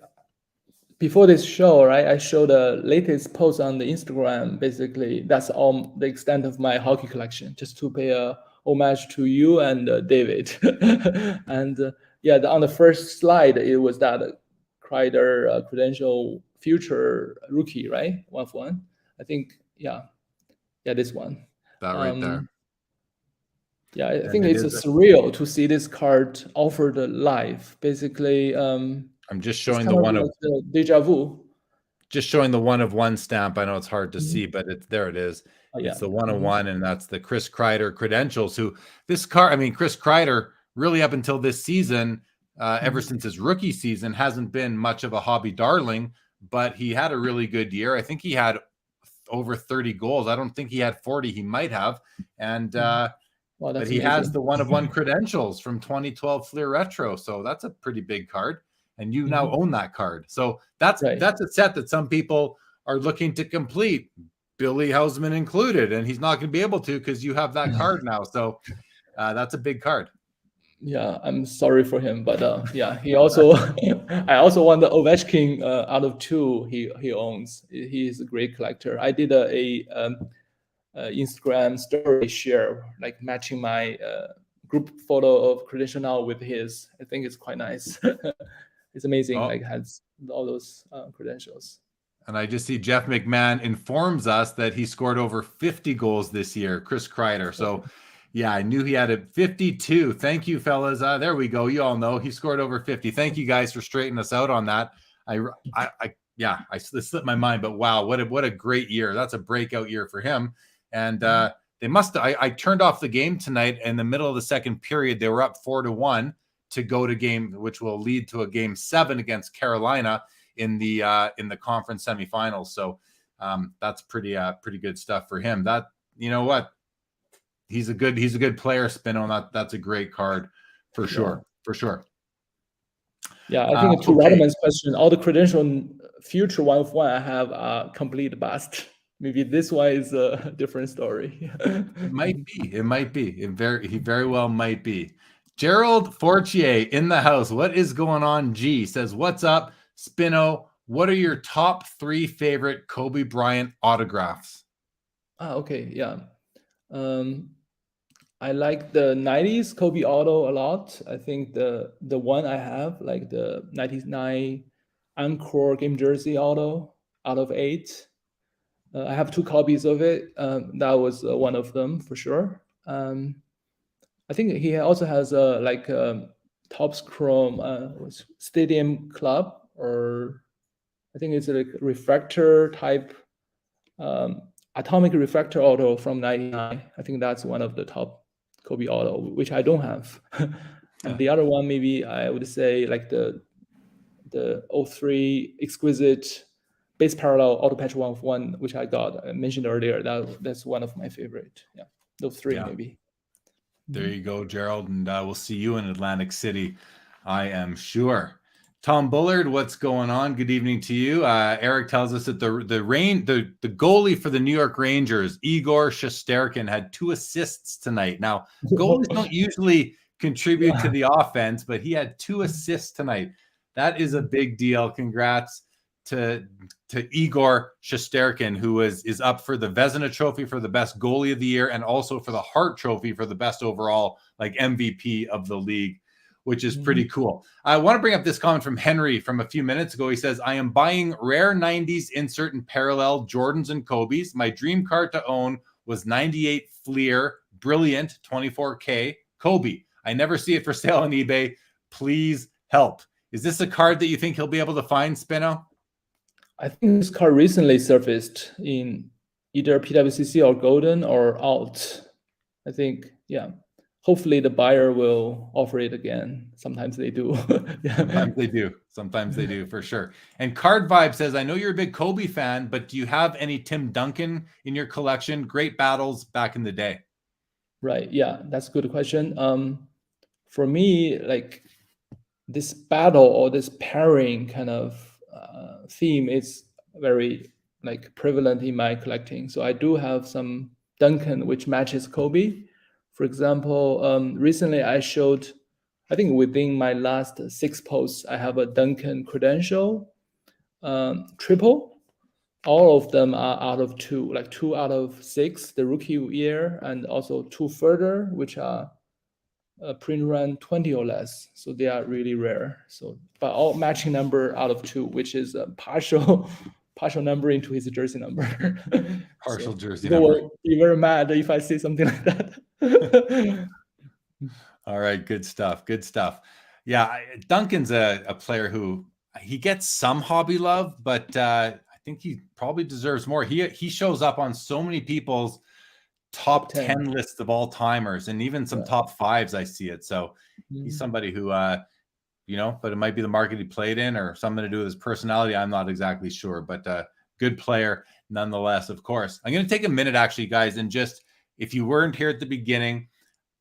before this show, right, I showed the latest post on the Instagram. Basically, that's all the extent of my hockey collection, just to pay a homage to you and David. And on the first slide, it was that Kreider credential future rookie, right? 1-of-1. I think, this one. That right there. Yeah, I think it's surreal to see this card offered live. Basically, I'm just showing the one of the deja vu. just showing the 1-of-1 stamp. I know it's hard to see, but there it is. Oh, yeah. It's the 1-of-1, and that's the Chris Kreider credentials. Who this card? I mean, Chris Kreider really up until this season, ever since his rookie season, hasn't been much of a hobby darling, but he had a really good year. I think he had over 30 goals. I don't think he had 40. He might have, and Wow, but he has the 1-of-1 credentials from 2012 Fleer Retro. So that's a pretty big card, and you now own that card. So that's a set that some people are looking to complete, Billy Hausman included, and he's not going to be able to because you have that card now. So that's a big card. Yeah, I'm sorry for him, but yeah, he also I also want the Ovechkin out of 2 he owns. He is a great collector. I did a Instagram story share, like matching my group photo of credential now with his. I think it's quite nice. It's amazing. Like has all those credentials. And I just see Jeff McMahon informs us that he scored over 50 goals this year, Chris Kreider. So yeah, I knew he had a 52. Thank you, fellas. There we go. You all know he scored over 50. Thank you guys for straightening us out on that. I slipped my mind, but wow, what a great year. That's a breakout year for him. And they must. I turned off the game tonight in the middle of the second period. They were up 4-1 to go to game, which will lead to a game 7 against Carolina in the conference semifinals. So that's pretty good stuff for him. That, you know what, he's a good player, Spino. That's a great card for sure. Yeah, I think to Rodman's question, all the credential future 1-of-1 I have are complete bust. Maybe this one is a different story. It might be. He very well might be. Gerald Fortier in the house. What is going on? G says, "What's up, Spino? What are your top 3 favorite Kobe Bryant autographs?" Okay, yeah. I like the 90s Kobe auto a lot. I think the one I have, like the 99 Encore game jersey auto out of 8. I have 2 copies of it. That was one of them for sure. I think he also has a Topps Chrome Stadium Club, or I think it's a refractor type atomic refractor auto from 99. I think that's one of the top Kobe auto, which I don't have. And the other one, maybe I would say like the 03 exquisite base parallel auto patch 1-of-1, which I mentioned earlier. That's one of my favorite. Yeah, those 3 maybe. There you go, Gerald, and we'll see you in Atlantic City, I am sure. Tom Bullard, what's going on? Good evening to you. Eric tells us that the goalie for the New York Rangers, Igor Shesterkin, had 2 assists tonight. Now, goalies don't usually contribute to the offense, but he had 2 assists tonight. That is a big deal. Congrats to Igor Shesterkin, who is up for the Vezina Trophy for the best goalie of the year, and also for the Hart Trophy for the best overall MVP of the league, which is pretty cool. I want to bring up this comment from Henry from a few minutes ago. He says, "I am buying rare 90s insert and parallel Jordans and Kobe's. My dream card to own was 98 Fleer, brilliant 24K Kobe. I never see it for sale on eBay. Please help." Is this a card that you think he'll be able to find, Spino? I think this card recently surfaced in either PWCC or Golden or Alt. I think, yeah. Hopefully the buyer will offer it again. Sometimes they do. Sometimes they do, for sure. And Card Vibe says, "I know you're a big Kobe fan, but do you have any Tim Duncan in your collection? Great battles back in the day." Right. Yeah, that's a good question. For me, like this battle or this pairing kind of theme is very prevalent in my collecting. So I do have some Duncan which matches Kobe. For example, recently I showed, I think within my last 6 posts, I have a Duncan credential triple. All of them are out of 2, like 2 out of 6, the rookie year, and also 2 further, which are print run 20 or less. So they are really rare. So, but all matching number out of 2, which is a partial numbering to his jersey number. Partial jersey number. Will be very mad if I say something like that. All right, good stuff. Yeah, Duncan's a player who he gets some hobby love, but I think he probably deserves more. He shows up on so many people's top 10 lists of all timers, and even some top 5s. I see it. So he's somebody who, but it might be the market he played in or something to do with his personality. I'm not exactly sure, but good player nonetheless, of course. I'm going to take a minute, actually, guys, and just, if you weren't here at the beginning,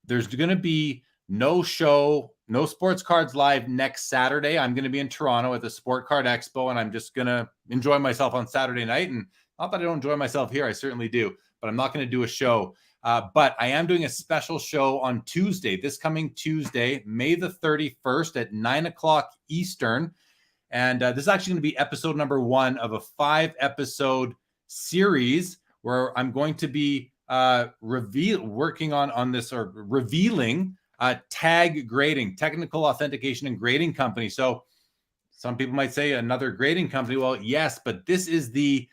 there's going to be no show, no Sports Cards Live next Saturday. I'm going to be in Toronto at the Sport Card Expo, and I'm just going to enjoy myself on Saturday night. And not that I don't enjoy myself here, I certainly do, but I'm not going to do a show. But I am doing a special show on Tuesday, this coming Tuesday, May the 31st at 9 o'clock Eastern. And this is actually going to be episode number 1 of a 5-episode series where I'm going to be working on this, or revealing Tag Grading, Technical Authentication and Grading Company. So some people might say another grading company. Well, yes, but this is the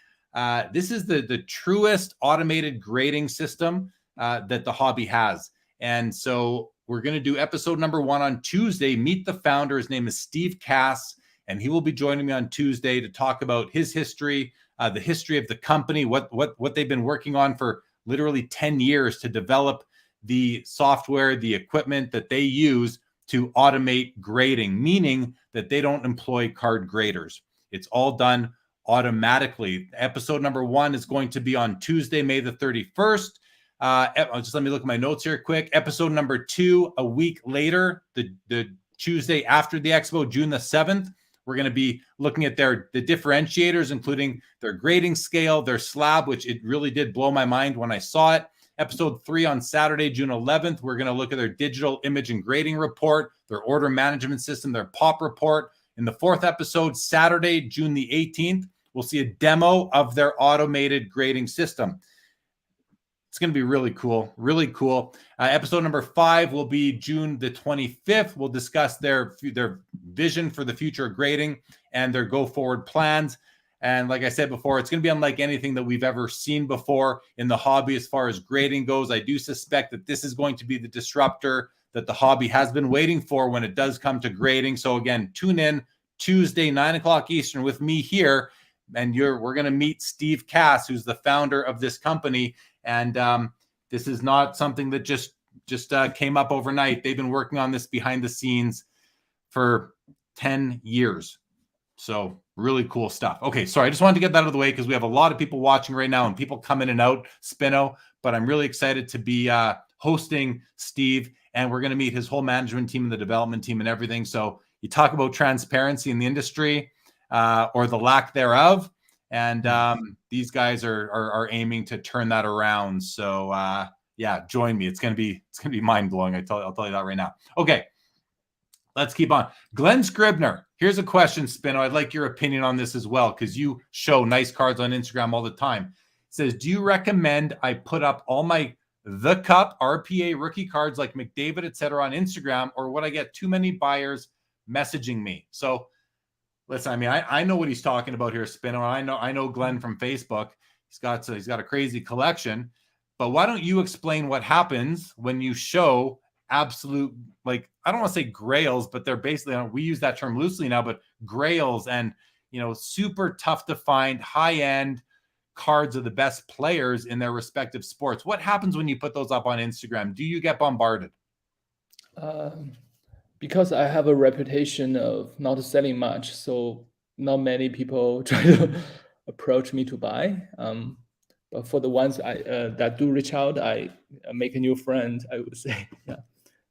truest automated grading system that the hobby has. And so we're going to do episode number 1 on Tuesday. Meet the founder. His name is Steve Cass, and he will be joining me on Tuesday to talk about his history, the history of the company, what they've been working on for literally 10 years to develop the software, the equipment that they use to automate grading, meaning that they don't employ card graders. It's all done automatically. Episode number 1 is going to be on Tuesday, May the 31st. Just let me look at my notes here quick. Episode number 2, a week later, the Tuesday after the expo, June the 7th. We're going to be looking at the differentiators, including their grading scale, their slab, which it really did blow my mind when I saw it. Episode 3 on Saturday, June 11th, we're going to look at their digital image and grading report, their order management system, their POP report. In the 4th episode, Saturday, June the 18th, we'll see a demo of their automated grading system. It's going to be really cool, really cool. Episode number 5 will be June the 25th. We'll discuss their vision for the future of grading and their go-forward plans. And like I said before, it's going to be unlike anything that we've ever seen before in the hobby as far as grading goes. I do suspect that this is going to be the disruptor that the hobby has been waiting for when it does come to grading. So again, tune in Tuesday, 9 o'clock Eastern with me here. And we're going to meet Steve Cass, who's the founder of this company. And this is not something that just came up overnight. They've been working on this behind the scenes for 10 years. So really cool stuff. Okay, sorry, I just wanted to get that out of the way because we have a lot of people watching right now and people come in and out, Spino. But I'm really excited to be hosting Steve, and we're going to meet his whole management team and the development team and everything. So you talk about transparency in the industry or the lack thereof. And these guys are aiming to turn that around. So yeah, join me. It's gonna be mind blowing. I'll tell you that right now. Okay, let's keep on. Glenn Scribner, here's a question, Spino. I'd like your opinion on this as well because you show nice cards on Instagram all the time. It says, do you recommend I put up all my The Cup RPA rookie cards like McDavid, etc. on Instagram, or would I get too many buyers messaging me? So listen, I mean, I know what he's talking about here, Spino. I know Glenn from Facebook. He's got a crazy collection. But why don't you explain what happens when you show absolute, like, I don't want to say grails, but they're basically, we use that term loosely now, but grails and, super tough to find high-end cards of the best players in their respective sports. What happens when you put those up on Instagram? Do you get bombarded? Because I have a reputation of not selling much, so not many people try to approach me to buy. But for the ones that do reach out, I make a new friend, I would say. Yeah.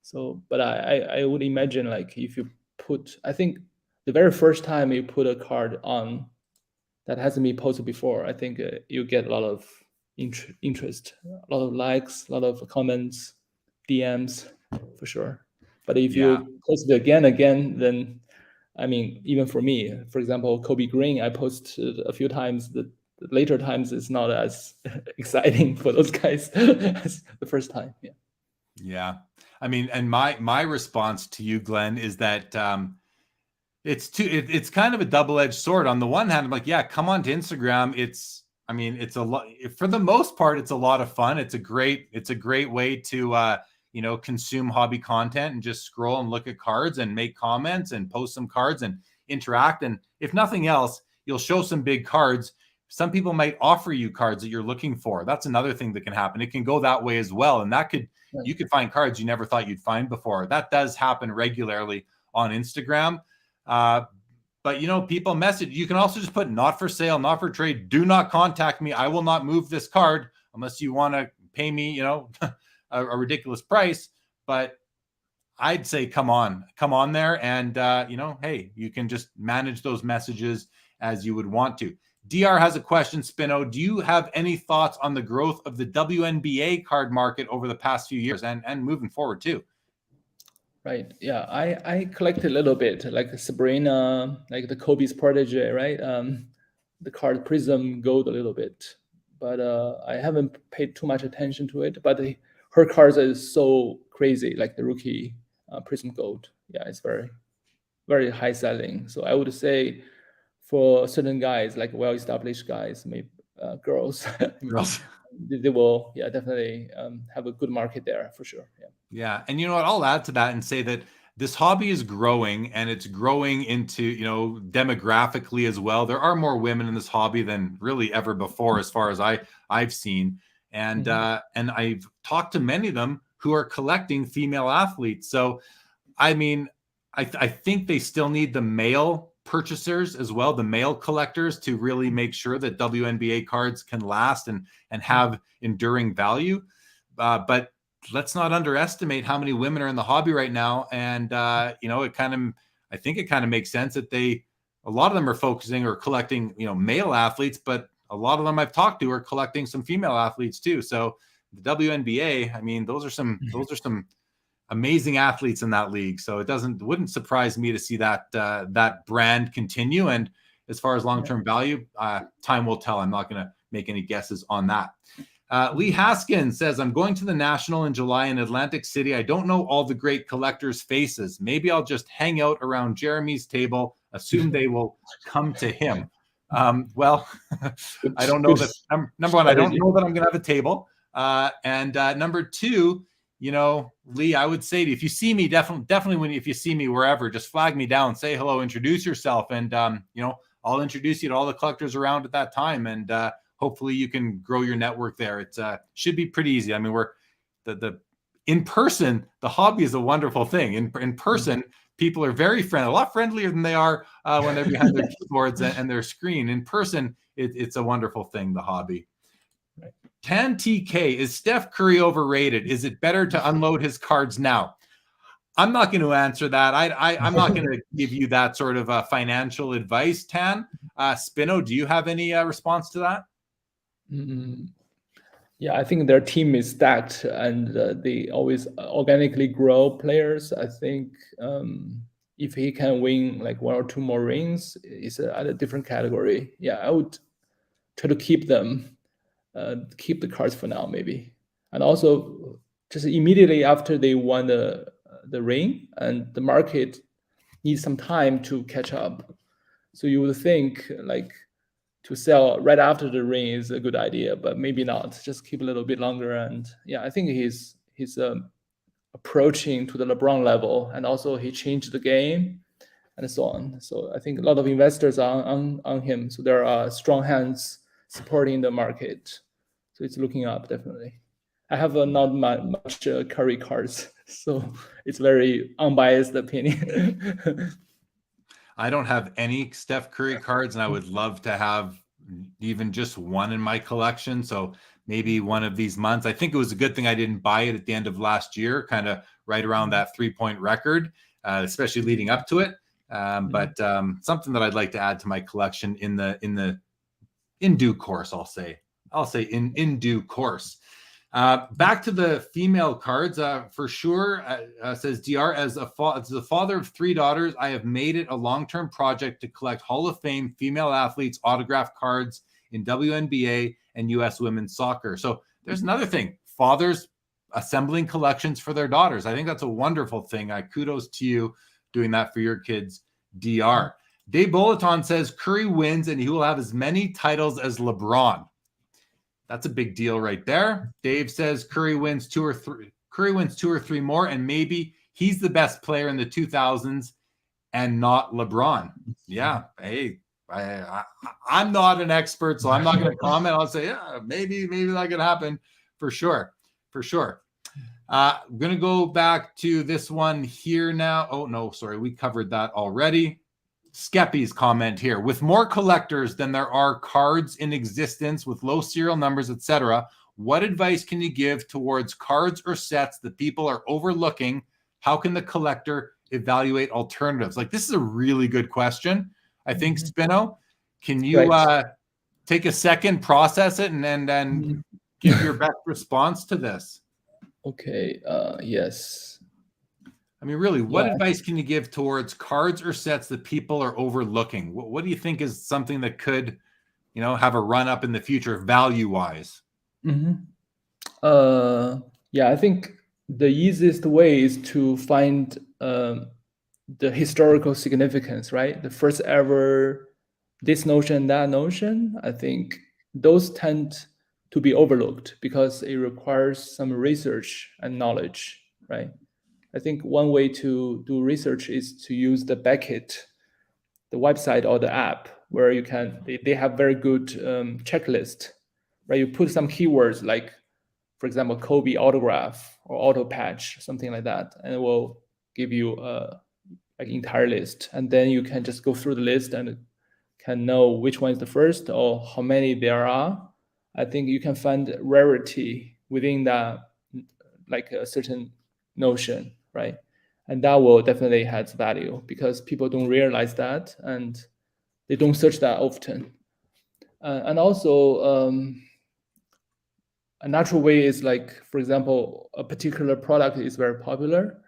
So, but I would imagine, like, if you put, I think the very first time you put a card on that hasn't been posted before, I think you get a lot of interest, a lot of likes, a lot of comments, DMs, for sure. But if you post it again, then, I mean, even for me, for example, Kobe Green, I posted a few times. The later times it's not as exciting for those guys as the first time. Yeah. Yeah. I mean, and my response to you, Glenn, is that it's kind of a double-edged sword. On the one hand, I'm like, yeah, come on to Instagram. It's a lot, for the most part, it's a lot of fun. It's a great way to consume hobby content and just scroll and look at cards and make comments and post some cards and interact. And if nothing else, you'll show some big cards. some people might offer you cards that you're looking for. That's another thing that can happen. It can go that way as well. And that could, you could find cards you never thought you'd find before. That does happen regularly on Instagram. But, you know, people message. You can also just put not for sale, not for trade. Do not contact me. I will not move this card unless you want to pay me, you know, a ridiculous price. But I'd say come on there. And, you know, hey, you can just manage those messages as you would want to. DR has a question, Spino. Do you have any thoughts on the growth of the WNBA card market over the past few years and moving forward too? Right. Yeah, I collect a little bit, like Sabrina, like the Kobe's protege, right? The card Prism Gold a little bit, but I haven't paid too much attention to it. But her cards is so crazy, like the rookie Prism Gold. Yeah, it's very, very high selling. So I would say for certain guys, like well-established guys, maybe girls, they will, yeah, definitely have a good market there for sure. Yeah. Yeah. And you know what, I'll add to that and say that this hobby is growing, and it's growing into, you know, demographically as well. There are more women in this hobby than really ever before, as far as I've seen. And and I've talked to many of them who are collecting female athletes. So, I mean, I think they still need the male purchasers as well, the male collectors, to really make sure that WNBA cards can last and have enduring value. But let's not underestimate how many women are in the hobby right now. And, you know, I think it kind of makes sense that a lot of them are focusing or collecting, you know, male athletes, but a lot of them I've talked to are collecting some female athletes too. So the WNBA, I mean, those are some amazing athletes in that league. So it wouldn't surprise me to see that brand continue. And as far as long-term value, time will tell. I'm not going to make any guesses on that. Lee Haskins says, I'm going to the National in July in Atlantic City. I don't know all the great collectors' faces. Maybe I'll just hang out around Jeremy's table, assume they will come to him. Well, I don't know that. Number one, I don't know that I'm going to have a table. And number two, you know, Lee, I would say to you, if you see me, definitely if you see me wherever, just flag me down, say hello, introduce yourself. And, you know, I'll introduce you to all the collectors around at that time. And, hopefully you can grow your network there. It should be pretty easy. I mean, we're the in person, the hobby is a wonderful thing. In person, people are very friendly, a lot friendlier than they are when they're behind their keyboards and their screen. In person, it's a wonderful thing, the hobby. Tan TK, is Steph Curry overrated? Is it better to unload his cards now? I'm not going to answer that. I'm not going to give you that sort of financial advice, Tan. Spino, do you have any response to that? Yeah, I think their team is stacked, and they always organically grow players. I think if he can win like 1 or 2 more rings, it's at a different category. Yeah, I would try to keep them, keep the cards for now, maybe. And also, just immediately after they won the ring, and the market needs some time to catch up. So you would think like to sell right after the ring is a good idea, but maybe not. Just keep a little bit longer. And yeah, I think he's approaching to the LeBron level, and also he changed the game and so on. So I think a lot of investors are on him. So there are strong hands supporting the market. So it's looking up, definitely. I have not much Curry cards, so it's very unbiased opinion. I don't have any Steph Curry cards, and I would love to have even just one in my collection. So maybe one of these months. I think it was a good thing I didn't buy it at the end of last year, kind of right around that 3-point record, especially leading up to it. But something that I'd like to add to my collection in due course, I'll say in due course. Back to the female cards, for sure, says DR, as the father of 3 daughters, I have made it a long-term project to collect Hall of Fame female athletes autograph cards in WNBA and U.S. women's soccer. So there's another thing, fathers assembling collections for their daughters. I think that's a wonderful thing. Kudos to you doing that for your kids, DR. Dave Bolaton says Curry wins and he will have as many titles as LeBron. That's a big deal right there. Dave says Curry wins 2 or 3 more, and maybe he's the best player in the 2000s and not LeBron. Yeah. Hey, I'm not an expert, so I'm not going to comment. I'll say, yeah, maybe that could happen for sure. I'm going to go back to this one here now. Oh, no, sorry. We covered that already. Skeppy's comment here. With more collectors than there are cards in existence with low serial numbers, etc., what advice can you give towards cards or sets that people are overlooking? How can the collector evaluate alternatives? Like, this is a really good question. I think, Spino, can you take a second, process it, and then give your best response to this? Okay. Yes. I mean, really, what advice can you give towards cards or sets that people are overlooking? What do you think is something that could, have a run up in the future value-wise? Yeah, I think the easiest way is to find the historical significance, right? The first ever this notion, that notion. I think those tend to be overlooked because it requires some research and knowledge, right? I think one way to do research is to use the Beckett, the website or the app, where you can, they have very good checklist, right? You put some keywords like, for example, Kobe autograph or auto patch, something like that, and it will give you like entire list. And then you can just go through the list and can know which one is the first or how many there are. I think you can find rarity within that, like a certain notion, right? And that will definitely has value because people don't realize that and they don't search that often. And also, a natural way is like, for example, a particular product is very popular.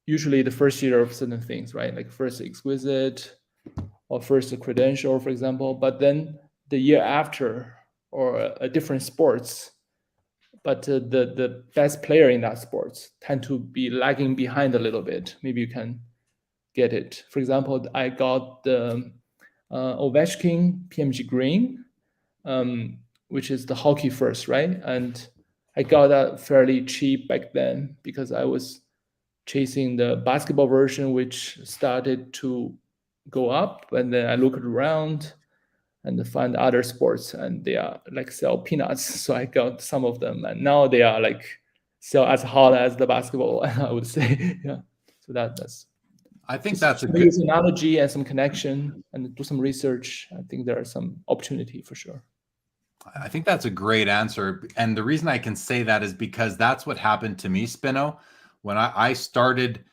Usually the first year of certain things, right? Like first exquisite or first credential, for example, but then the year after or a different sports, but the best player in that sports tend to be lagging behind a little bit. Maybe you can get it. For example, I got the Ovechkin PMG Green, which is the hockey first, right? And I got that fairly cheap back then because I was chasing the basketball version, which started to go up. And then I looked around and find other sports, and they are like sell peanuts. So I got some of them, and now they are like sell as hot as the basketball, I would say. Yeah. So that's. I think that's a good use analogy and some connection and do some research. I think there are some opportunity for sure. I think that's a great answer. And the reason I can say that is because that's what happened to me, Spino. When I started,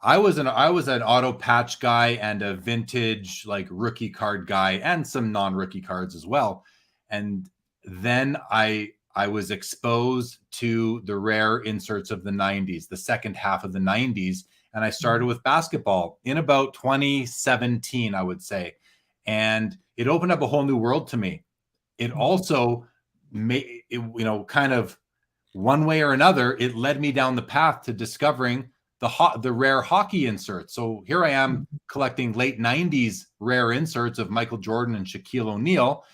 I was an auto patch guy and a vintage like rookie card guy and some non-rookie cards as well. And then I was exposed to the rare inserts of the 90s, the second half of the 90s. And I started with basketball in about 2017, I would say. And it opened up a whole new world to me. It also made it, kind of one way or another, it led me down the path to discovering the rare hockey inserts. So here I am collecting late 90s rare inserts of Michael Jordan and Shaquille O'Neal.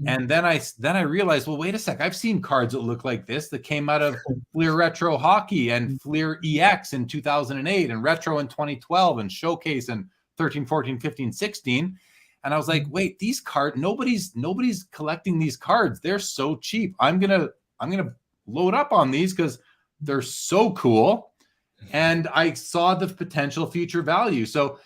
And then I realized, well, wait a sec. I've seen cards that look like this that came out of Fleer Retro Hockey and Fleer EX in 2008 and Retro in 2012 and Showcase in 13, 14, 15, 16. And I was like, wait, these cards, nobody's collecting these cards. They're so cheap. I'm gonna load up on these because they're so cool. And I saw the potential future value. So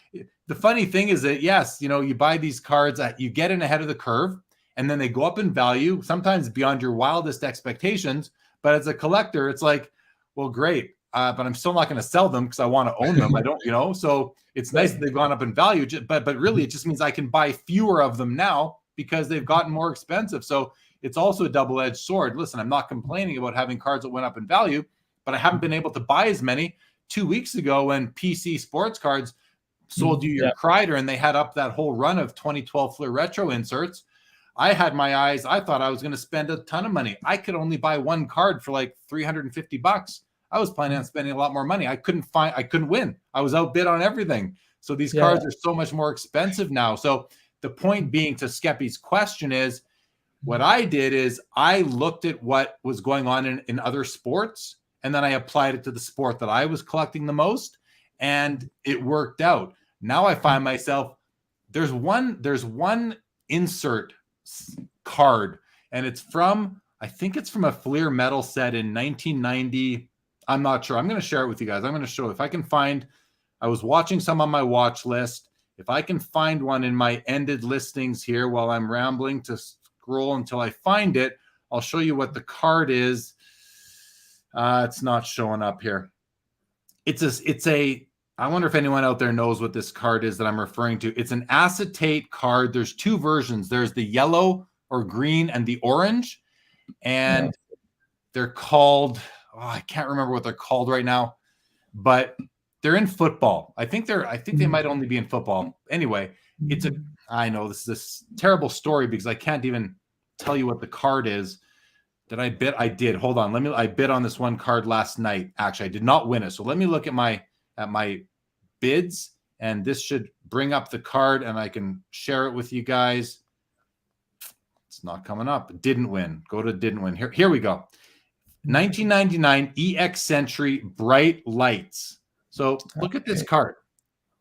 the funny thing is that, yes, you buy these cards, you get in ahead of the curve, and then they go up in value, sometimes beyond your wildest expectations. But as a collector, it's like, well, great. But I'm still not going to sell them because I want to own them. I don't, so it's nice that they've gone up in value, but really it just means I can buy fewer of them now because they've gotten more expensive. So it's also a double-edged sword. Listen, I'm not complaining about having cards that went up in value, but I haven't been able to buy as many. 2 weeks ago when PC Sports Cards sold you your Kreider and they had up that whole run of 2012 Fleer Retro inserts, I had my eyes. I thought I was going to spend a ton of money. I could only buy one card for like $350. I was planning on spending a lot more money. I couldn't win. I was outbid on everything. So these cards are so much more expensive now. So the point being to Skeppy's question is, what I did is I looked at what was going on in other sports, and then I applied it to the sport that I was collecting the most, and it worked out. Now I find myself there's one insert card, and it's from, I think it's from a Fleer metal set in 1990. I'm not sure. I'm going to share it with you guys. I'm going to show if I can find. I was watching some on my watch list. If I can find one in my ended listings here while I'm rambling to scroll until I find it, I'll show you what the card is. It's not showing up here. I wonder if anyone out there knows what this card is that I'm referring to. It's an acetate card. There's two versions. There's the yellow or green and the orange. And they're called, I can't remember what they're called right now, but they're in football. I think they might only be in football. Anyway, I know this is a terrible story because I can't even tell you what the card is. Did I bid? I did. Hold on. I bid on this one card last night. Actually, I did not win it. So let me look at my bids, and this should bring up the card and I can share it with you guys. It's not coming up. Didn't win. Go to didn't win. Here we go. 1999 EX Century Bright Lights. So look at this card.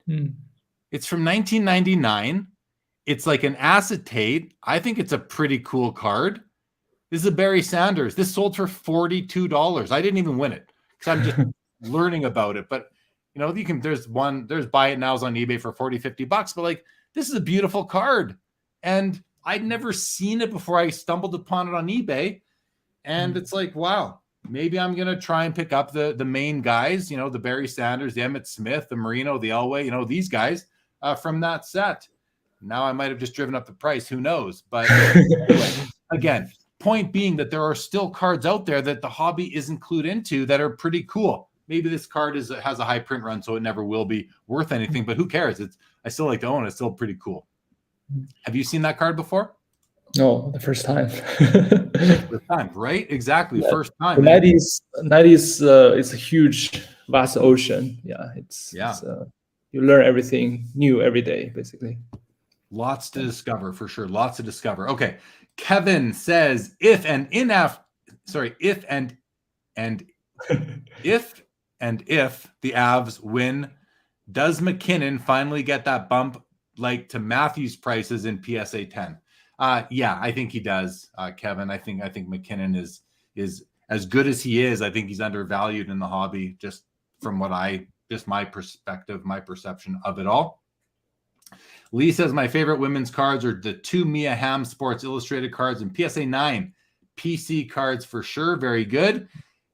It's from 1999. It's like an acetate. I think it's a pretty cool card. This is a Barry Sanders. This sold for $42. I didn't even win it because I'm just learning about it. But you know, there's buy it nows on eBay for $40-50. But like, this is a beautiful card. And I'd never seen it before I stumbled upon it on eBay. And it's like, wow, maybe I'm going to try and pick up the main guys, you know, the Barry Sanders, the Emmitt Smith, the Marino, the Elway, you know, these guys from that set. Now I might have just driven up the price. Who knows? But anyway, again, point being that there are still cards out there that the hobby isn't clued into that are pretty cool. Maybe this card has a high print run, so it never will be worth anything, but who cares? I still like to own it. It's still pretty cool. Have you seen that card before? No, the first time. First time, right? Exactly. Yeah. First time. The 90s it's a huge, vast ocean. Yeah, it's you learn everything new every day, basically. Lots to discover, for sure. Lots to discover. Okay. Kevin says, if the Avs win, does McKinnon finally get that bump like to Matthews prices in PSA 10? Yeah, I think he does, Kevin. I think McKinnon is as good as he is. I think he's undervalued in the hobby, just from my perspective, my perception of it all. Lee says, my favorite women's cards are the two Mia Hamm Sports Illustrated cards and PSA 9 PC cards for sure. Very good.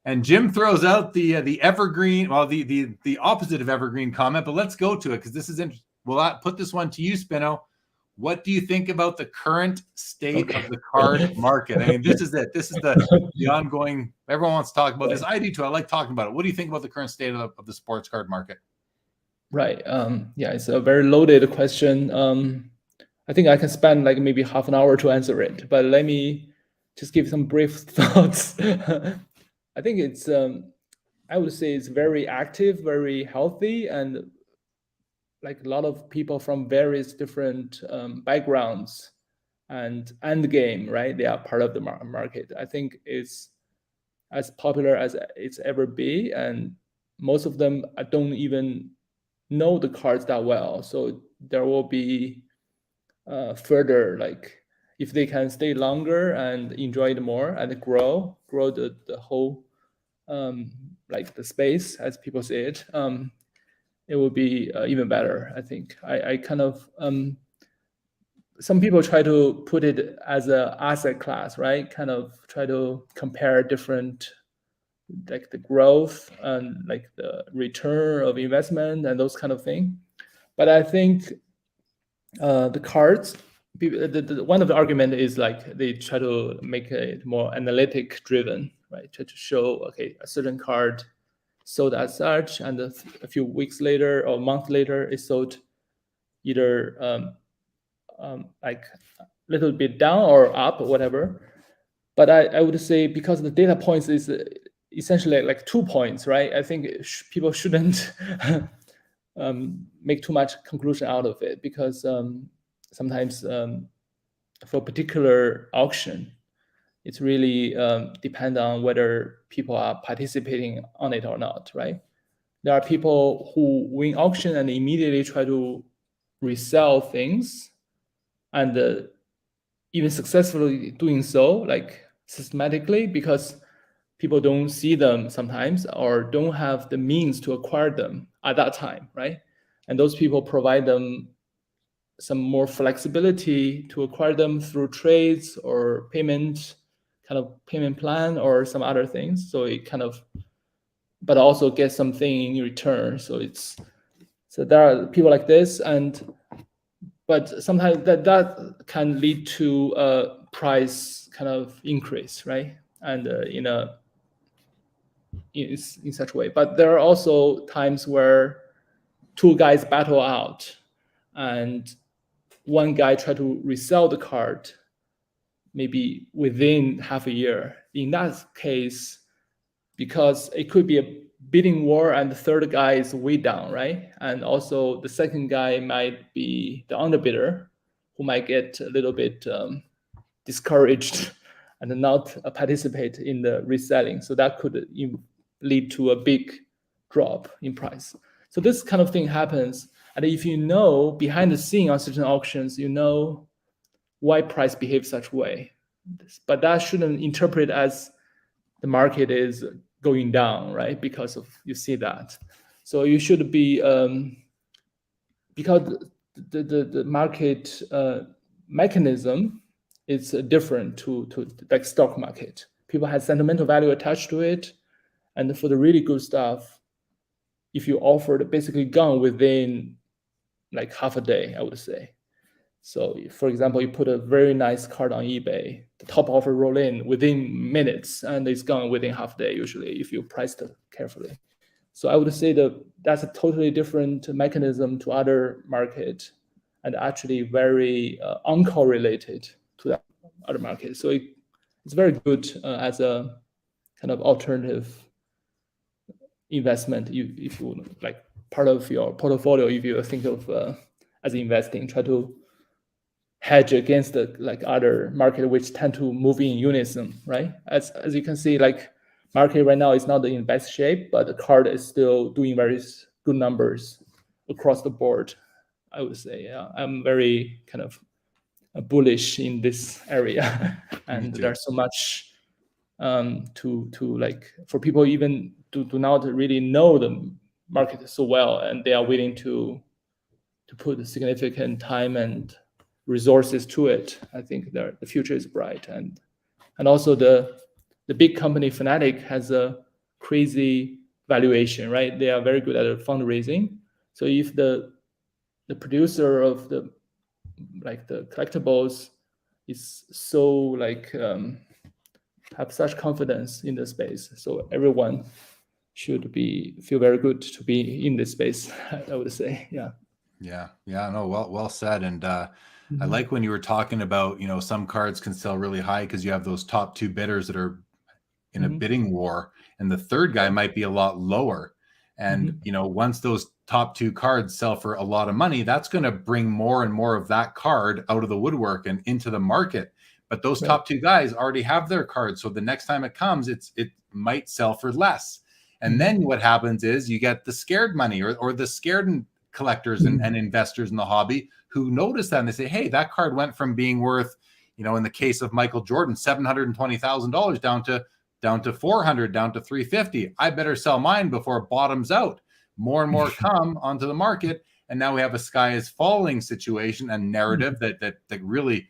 And Jim throws out the evergreen, well, the opposite of evergreen comment, but let's go to it because this is interesting. We'll put this one to you, Spino. What do you think about the current state of the card market? I mean, this is it. This is the ongoing, everyone wants to talk about this. I do too. I like talking about it. What do you think about the current state of the sports card market? Right. Yeah, it's a very loaded question. I think I can spend like maybe half an hour to answer it, but let me just give some brief thoughts. I think it's, I would say it's very active, very healthy, and like a lot of people from various different backgrounds and end game, right? They are part of the market. I think it's as popular as it's ever been, and most of them don't even know the cards that well. So there will be further, like if they can stay longer and enjoy it more and grow the whole like the space, as people say it, it will be even better. I think I kind of some people try to put it as a asset class, right? Kind of try to compare different, like the growth and like the return of investment and those kind of things. But I think the cards, one of the argument is like they try to make it more analytic driven, right? Try to show, okay, a certain card sold as such, and a few weeks later or a month later, it sold either like a little bit down or up or whatever. But I would say because the data points is essentially like 2 points, right? I think people shouldn't make too much conclusion out of it, because sometimes for a particular auction, it's really depend on whether people are participating on it or not, right? There are people who win auction and immediately try to resell things, and even successfully doing so, like systematically, because people don't see them sometimes or don't have the means to acquire them at that time, right? And those people provide them some more flexibility to acquire them through trades or payment plan or some other things. So it but also get something in return. So there are people like this, but sometimes that can lead to a price increase, right? And in such a way. But there are also times where two guys battle out, and one guy try to resell the card maybe within half a year. In that case, because it could be a bidding war and the third guy is way down, right? And also the second guy might be the underbidder, who might get a little bit discouraged and not participate in the reselling. So that could lead to a big drop in price. So this kind of thing happens. And if you know behind the scene on certain auctions, you know why price behaves such way. But that shouldn't interpret as the market is going down, right? Because of you see that. So you should be, because the market mechanism is different to like stock market. People have sentimental value attached to it. And for the really good stuff, if you offered basically gone within like half a day, I would say. So for example, you put a very nice card on eBay, the top offer roll in within minutes, and it's gone within half a day usually if you priced it carefully. So I would say that's a totally different mechanism to other market, and actually very uncorrelated to that other market. So it's very good as a kind of alternative investment. If you like part of your portfolio, if you think of as investing, try to hedge against the like other market which tend to move in unison, right? As you can see, like market right now is not in best shape, but the card is still doing very good numbers across the board. I would say, yeah, I'm very kind of bullish in this area, and there's so much to like for people even do not really know the market so well, and they are willing to put significant time and resources to it. I think the future is bright, and also the big company Fnatic has a crazy valuation, right? They are very good at fundraising. So if the producer of the collectibles is so like have such confidence in the space, so everyone should feel very good to be in this space. I would say, yeah. No, well said. And I like when you were talking about, some cards can sell really high because you have those top two bidders that are in a bidding war, and the third guy might be a lot lower. And, once those top two cards sell for a lot of money, that's going to bring more and more of that card out of the woodwork and into the market. But those top two guys already have their cards. So the next time it comes, it might sell for less. And then what happens is you get the scared money or the scared collectors and investors in the hobby who notice that, and they say, hey, that card went from being worth, in the case of Michael Jordan, $720,000 down to 400, down to 350. I better sell mine before it bottoms out. More and more come onto the market, and now we have a sky is falling situation and narrative that really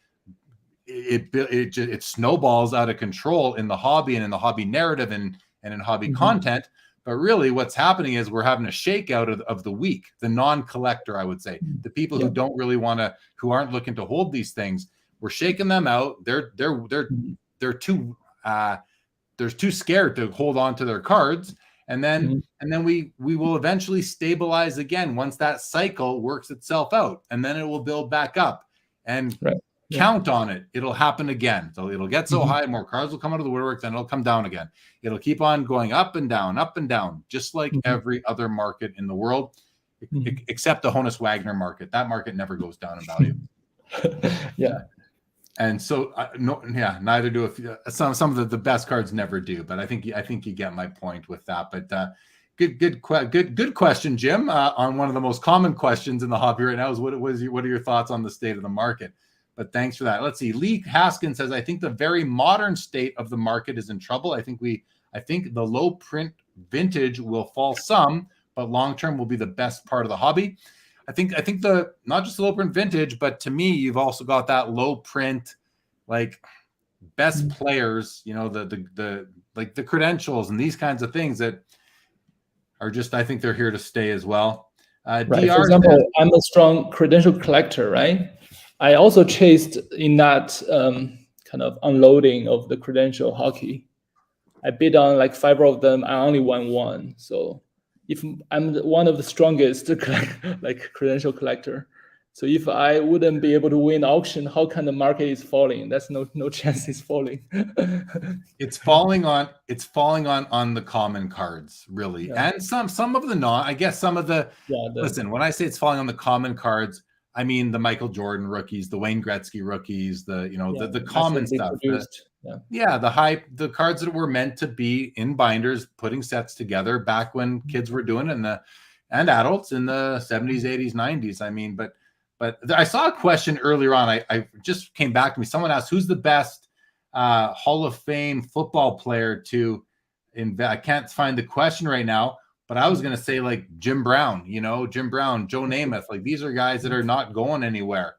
it snowballs out of control in the hobby and in the hobby narrative and in hobby content. But really what's happening is we're having a shakeout of the weak, the non-collector, I would say, the people who don't really who aren't looking to hold these things. We're shaking them out. They're too scared to hold on to their cards. And then we will eventually stabilize again once that cycle works itself out, and then it will build back up and count on it. It'll happen again. So it'll get so high, more cards will come out of the woodwork, then it'll come down again. It'll keep on going up and down, just like every other market in the world, except the Honus Wagner market. That market never goes down in value. And so, neither do some of the best cards never do. But I think you get my point with that. But Good question, Jim. On one of the most common questions in the hobby right now is what are your thoughts on the state of the market? But thanks for that. Let's see. Lee Haskin says, I think the very modern state of the market is in trouble. I think the low print vintage will fall some, but long term will be the best part of the hobby. I think the not just the low print vintage, but to me, you've also got that low print, like best players, the credentials and these kinds of things that are just, I think they're here to stay as well. Right. For example, I'm a strong credential collector, right? I also chased in that kind of unloading of the credential hockey. I bid on like 5 of them. I only won 1. So if I'm one of the strongest credential collector, so if I wouldn't be able to win auction, how can the market is falling? That's no chance it's falling. It's falling on the common cards, really, and some of the non. I guess some of the. Listen, when I say it's falling on the common cards, I mean the Michael Jordan rookies, the Wayne Gretzky rookies, the common stuff. The cards that were meant to be in binders, putting sets together back when kids were doing it, and adults in the 70s, 80s, 90s. I mean, but I saw a question earlier on. I just came back to me. Someone asked, who's the best Hall of Fame football player to invest? I can't find the question right now, but I was going to say like Jim Brown, Joe Namath. Like these are guys that are not going anywhere.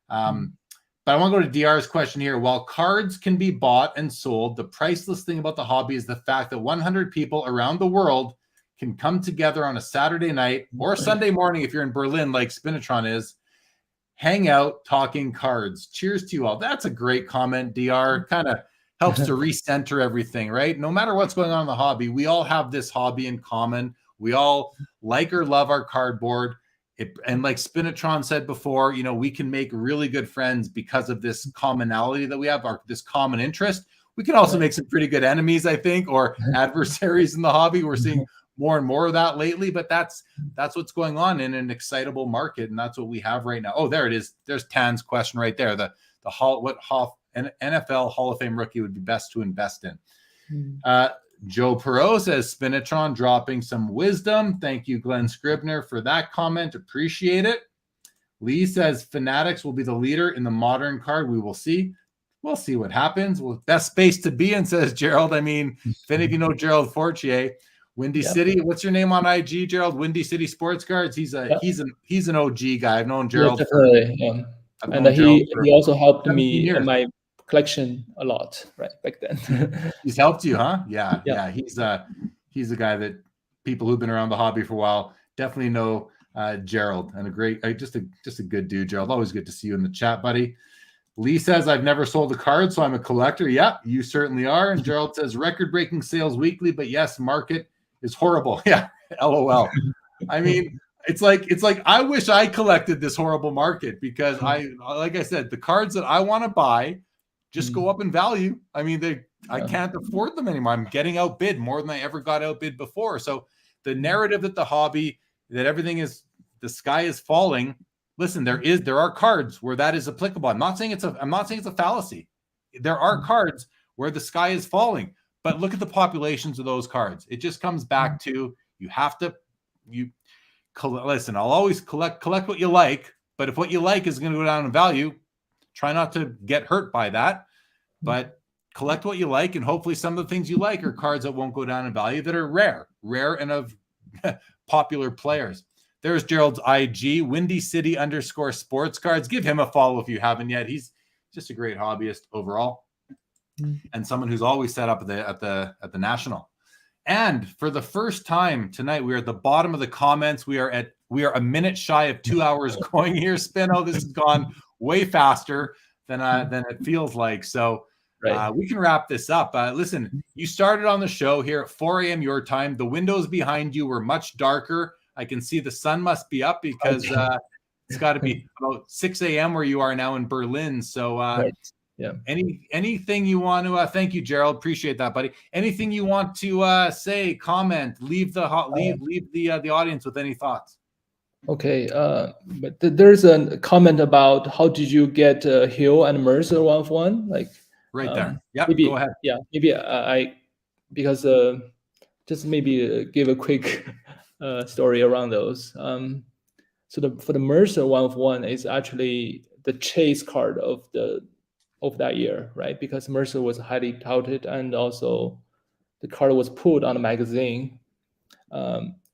But I want to go to DR's question here. While cards can be bought and sold, the priceless thing about the hobby is the fact that 100 people around the world can come together on a Saturday night or Sunday morning if you're in Berlin like Spinotron is, hang out talking cards. Cheers to you all. That's a great comment, DR. Kind of helps to recenter everything, right? No matter what's going on in the hobby, we all have this hobby in common. We all like or love our cardboard. And like Spinotron said before, we can make really good friends because of this commonality that we have, this common interest. We can also make some pretty good enemies, I think, or adversaries in the hobby. We're seeing more and more of that lately, but that's what's going on in an excitable market, and that's what we have right now. Oh, there it is. There's Tan's question right there. What NFL Hall of Fame rookie would be best to invest in? Joe Perot says Spinotron dropping some wisdom. Thank you, Glenn Scribner, for that comment. Appreciate it. Lee says Fanatics will be the leader in the modern card. We will see. We'll see what happens. Well, best space to be in, says Gerald. I mean, if any of you know Gerald Fortier, Windy City. What's your name on IG, Gerald? Windy City Sports Cards. He's an OG guy. I've known Gerald. And he also helped me in my collection a lot, right, back then. He's helped you, huh? Yeah. He's a guy that people who've been around the hobby for a while definitely know. Gerald, and a great, just a good dude. Gerald, always good to see you in the chat, buddy. Lee says, I've never sold a card, so I'm a collector. Yeah, you certainly are. And Gerald says, record-breaking sales weekly, but yes, market is horrible. Yeah, LOL. I mean, it's like I wish I collected this horrible market, because like I said, the cards that I want to buy just go up in value. I mean, I can't afford them anymore. I'm getting outbid more than I ever got outbid before. So the narrative that the hobby, that everything is, the sky is falling. Listen, there are cards where that is applicable. I'm not saying it's a fallacy. There are cards where the sky is falling, but look at the populations of those cards. It just comes back to, listen, I'll always collect what you like, but if what you like is going to go down in value, try not to get hurt by that, but collect what you like. And hopefully some of the things you like are cards that won't go down in value, that are rare and of popular players. There's Gerald's IG, Windy City _sports cards. Give him a follow if you haven't yet. He's just a great hobbyist overall, and someone who's always set up at the National. And for the first time tonight, we are at the bottom of the comments. We are a minute shy of 2 hours going here, Spino. This has gone way faster than it feels like. So we can wrap this up. Listen, you started on the show here at 4 a.m. your time. The windows behind you were much darker. I can see the sun must be up, because it's got to be about 6 a.m. where you are now in Berlin. So anything you want to thank you, Gerald. Appreciate that, buddy. Anything you want to say, comment, leave the audience with any thoughts. Okay, but there's a comment about how did you get Hill and Mercer 1-of-1? Like right there. Yeah, maybe, go ahead. Yeah, maybe because just maybe give a quick story around those. So for the Mercer 1 of 1 is actually the chase card of that year, right? Because Mercer was highly touted, and also the card was pulled on a magazine.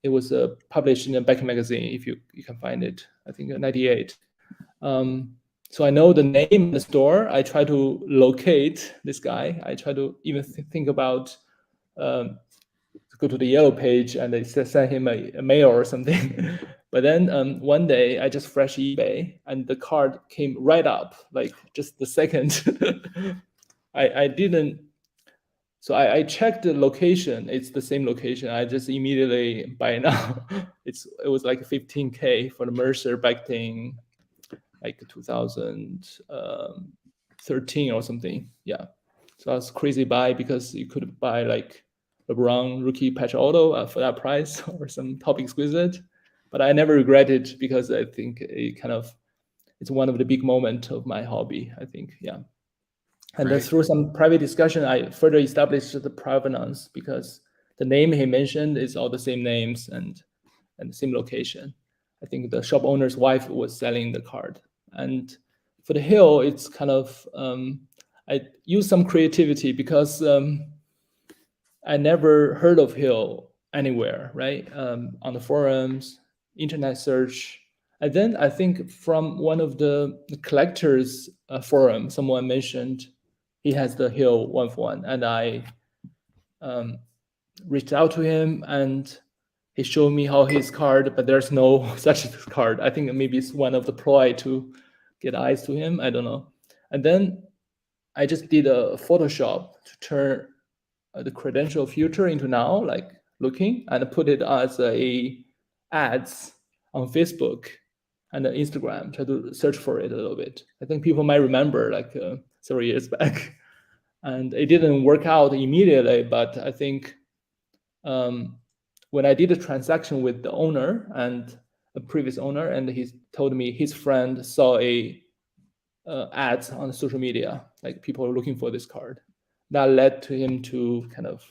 It was published in a Beck magazine, if you can find it, I think 98. So I know the name of the store. I try to locate this guy. I try to even think about go to the yellow page and they send him a mail or something. But then one day I just fresh eBay and the card came right up, like just the second. I didn't. So I checked the location. It's the same location. I just immediately buy it now. It was like 15K for the Mercer back in like 2013 or something. Yeah. So I was crazy buy because you could buy like LeBron rookie patch auto for that price or some top exquisite. But I never regret it because I think it's one of the big moments of my hobby, I think. Yeah. And then through some private discussion, I further established the provenance because the name he mentioned is all the same names and the same location. I think the shop owner's wife was selling the card. And for the Hill, it's kind of, I use some creativity because I never heard of Hill anywhere, right? On the forums, internet search. And then I think from one of the collectors forum, someone mentioned he has the Hill 1 of 1, and I reached out to him and he showed me how his card, but there's no such card. I think maybe it's one of the ploy to get eyes to him. I don't know. And then I just did a Photoshop to turn the credential future into now, like looking, and put it as ads on Facebook and Instagram. Try to search for it a little bit. I think people might remember like several years back, and it didn't work out immediately. But I think when I did a transaction with the owner and a previous owner, and he told me his friend saw ads on social media, like people are looking for this card. That led to him to kind of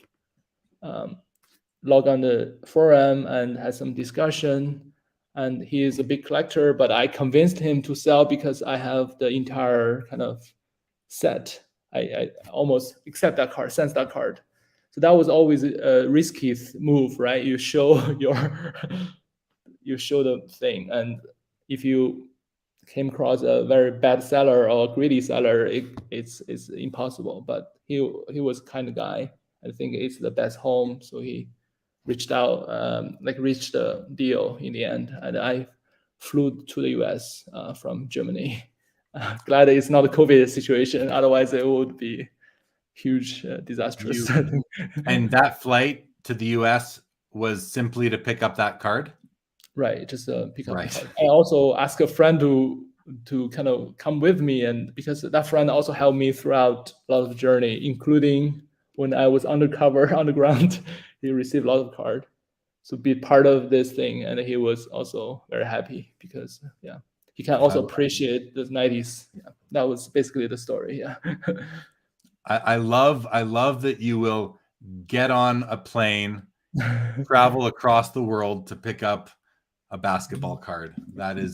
log on the forum and had some discussion. And he is a big collector, but I convinced him to sell because I have the entire kind of set. I almost accept that card, sense that card. So that was always a risky move, right? You show the thing, and if you came across a very bad seller or greedy seller, it's impossible. But he was kind of guy. I think it's the best home, so he reached out, reached the deal in the end, and I flew to the US from Germany. Glad it's not a COVID situation, otherwise it would be huge disastrous. And that flight to the US was simply to pick up that card? Right, just pick up the card. I also asked a friend to kind of come with me, and because that friend also helped me throughout a lot of the journey, including when I was undercover underground. He received a lot of card, so be part of this thing, and he was also very happy because he can also appreciate the 90s. Yeah, that was basically the story. Yeah. I love that you will get on a plane, travel across the world to pick up a basketball card. That is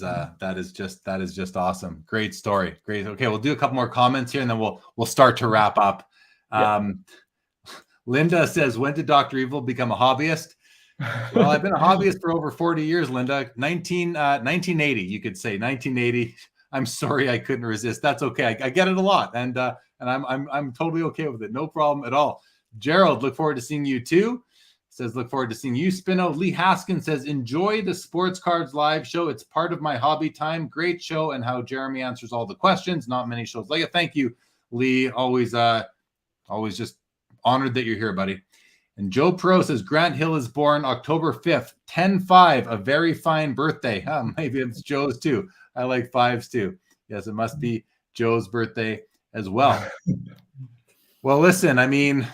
just awesome. Great story. Great. Okay, we'll do a couple more comments here and then we'll start to wrap up. Linda says, when did Dr. Evil become a hobbyist? Well, I've been a hobbyist for over 40 years, Linda. 1980, you could say 1980. I'm sorry I couldn't resist. That's okay. I get it a lot, and I'm totally okay with it. No problem at all. Gerald, look forward to seeing you too. Says, look forward to seeing you, Spino. Lee Haskin says, enjoy the Sports Cards live show. It's part of my hobby time. Great show, and how Jeremy answers all the questions. Not many shows like it. Thank you, Lee. Always just honored that you're here, buddy. And Joe Pro says, Grant Hill is born October 5th, 10-5, a very fine birthday. Maybe it's Joe's too. I like fives too. Yes, it must be Joe's birthday as well. Well, listen, I mean,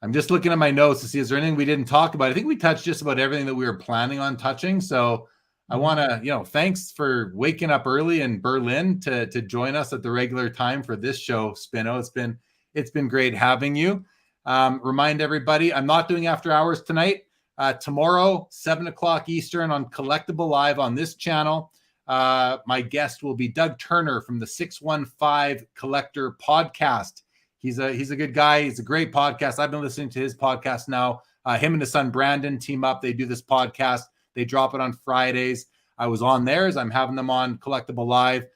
I'm just looking at my notes to see, is there anything we didn't talk about? I think we touched just about everything that we were planning on touching. So I want to, thanks for waking up early in Berlin to join us at the regular time for this show, Spino. It's been great having you. Remind everybody, I'm not doing after hours tonight. Tomorrow, 7 o'clock Eastern on Collectible Live on this channel. My guest will be Doug Turner from the 615 Collector podcast. He's a good guy. He's a great podcast. I've been listening to his podcast now. Him and his son Brandon team up. They do this podcast. They drop it on Fridays. I was on theirs. I'm having them on Collectible Live.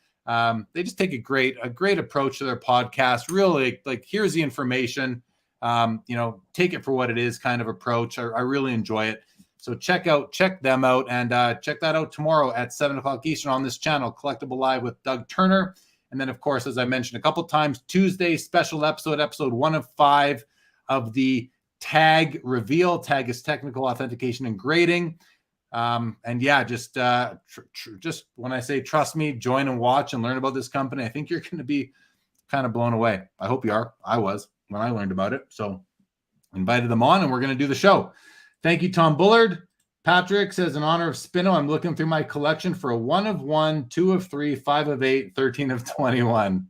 They just take a great approach to their podcast. Really, like, here's the information. Take it for what it is kind of approach. I really enjoy it. So check them out, and check that out tomorrow at 7 o'clock Eastern on this channel, Collectible Live with Doug Turner. And then, of course, as I mentioned a couple times, Tuesday special episode 1 of 5 of the Tag reveal. Tag is technical authentication and grading. Just when I say trust me, join and watch and learn about this company, I think you're going to be kind of blown away. I hope you are. I was when I learned about it. So invited them on, and we're going to do the show. Thank you, Tom Bullard. Patrick says, in honor of Spino, I'm looking through my collection for a 1 of 1, 2 of 3, 5 of 8, 13 of 21.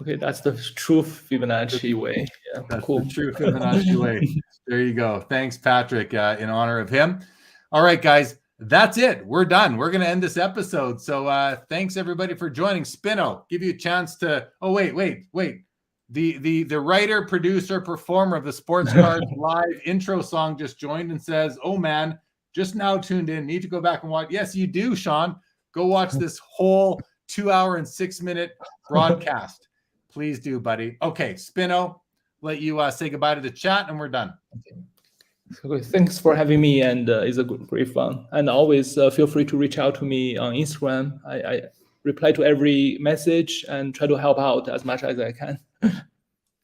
Okay, that's the true Fibonacci way. Yeah, that's cool. The true Fibonacci way. There you go. Thanks, Patrick, in honor of him. All right, guys, that's it. We're done. We're going to end this episode. So thanks, everybody, for joining. Spino, give you a chance to... Oh, wait. The writer, producer, performer of the Sports Cards Live intro song just joined and says, oh, man, just now tuned in. Need to go back and watch. Yes, you do, Sean. Go watch this whole 2 hour and 6 minute broadcast. Please do, buddy. Okay, Spino, let you say goodbye to the chat, and we're done. Okay, thanks for having me, and it's a great fun. And always feel free to reach out to me on Instagram. I reply to every message and try to help out as much as I can.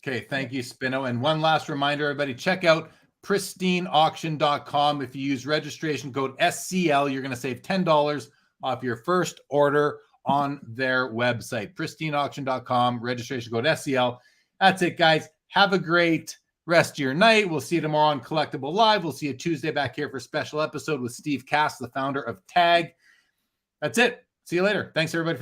Okay, thank you, Spino. And one last reminder, everybody, check out pristineauction.com. If you use registration code SCL, you're going to save $10 off your first order on their website. pristineauction.com, registration code SCL. That's it, guys. Have a great rest of your night. We'll see you tomorrow on Collectible Live. We'll see you Tuesday back here for a special episode with Steve Cass, the founder of Tag. That's it. See you later. Thanks, everybody, for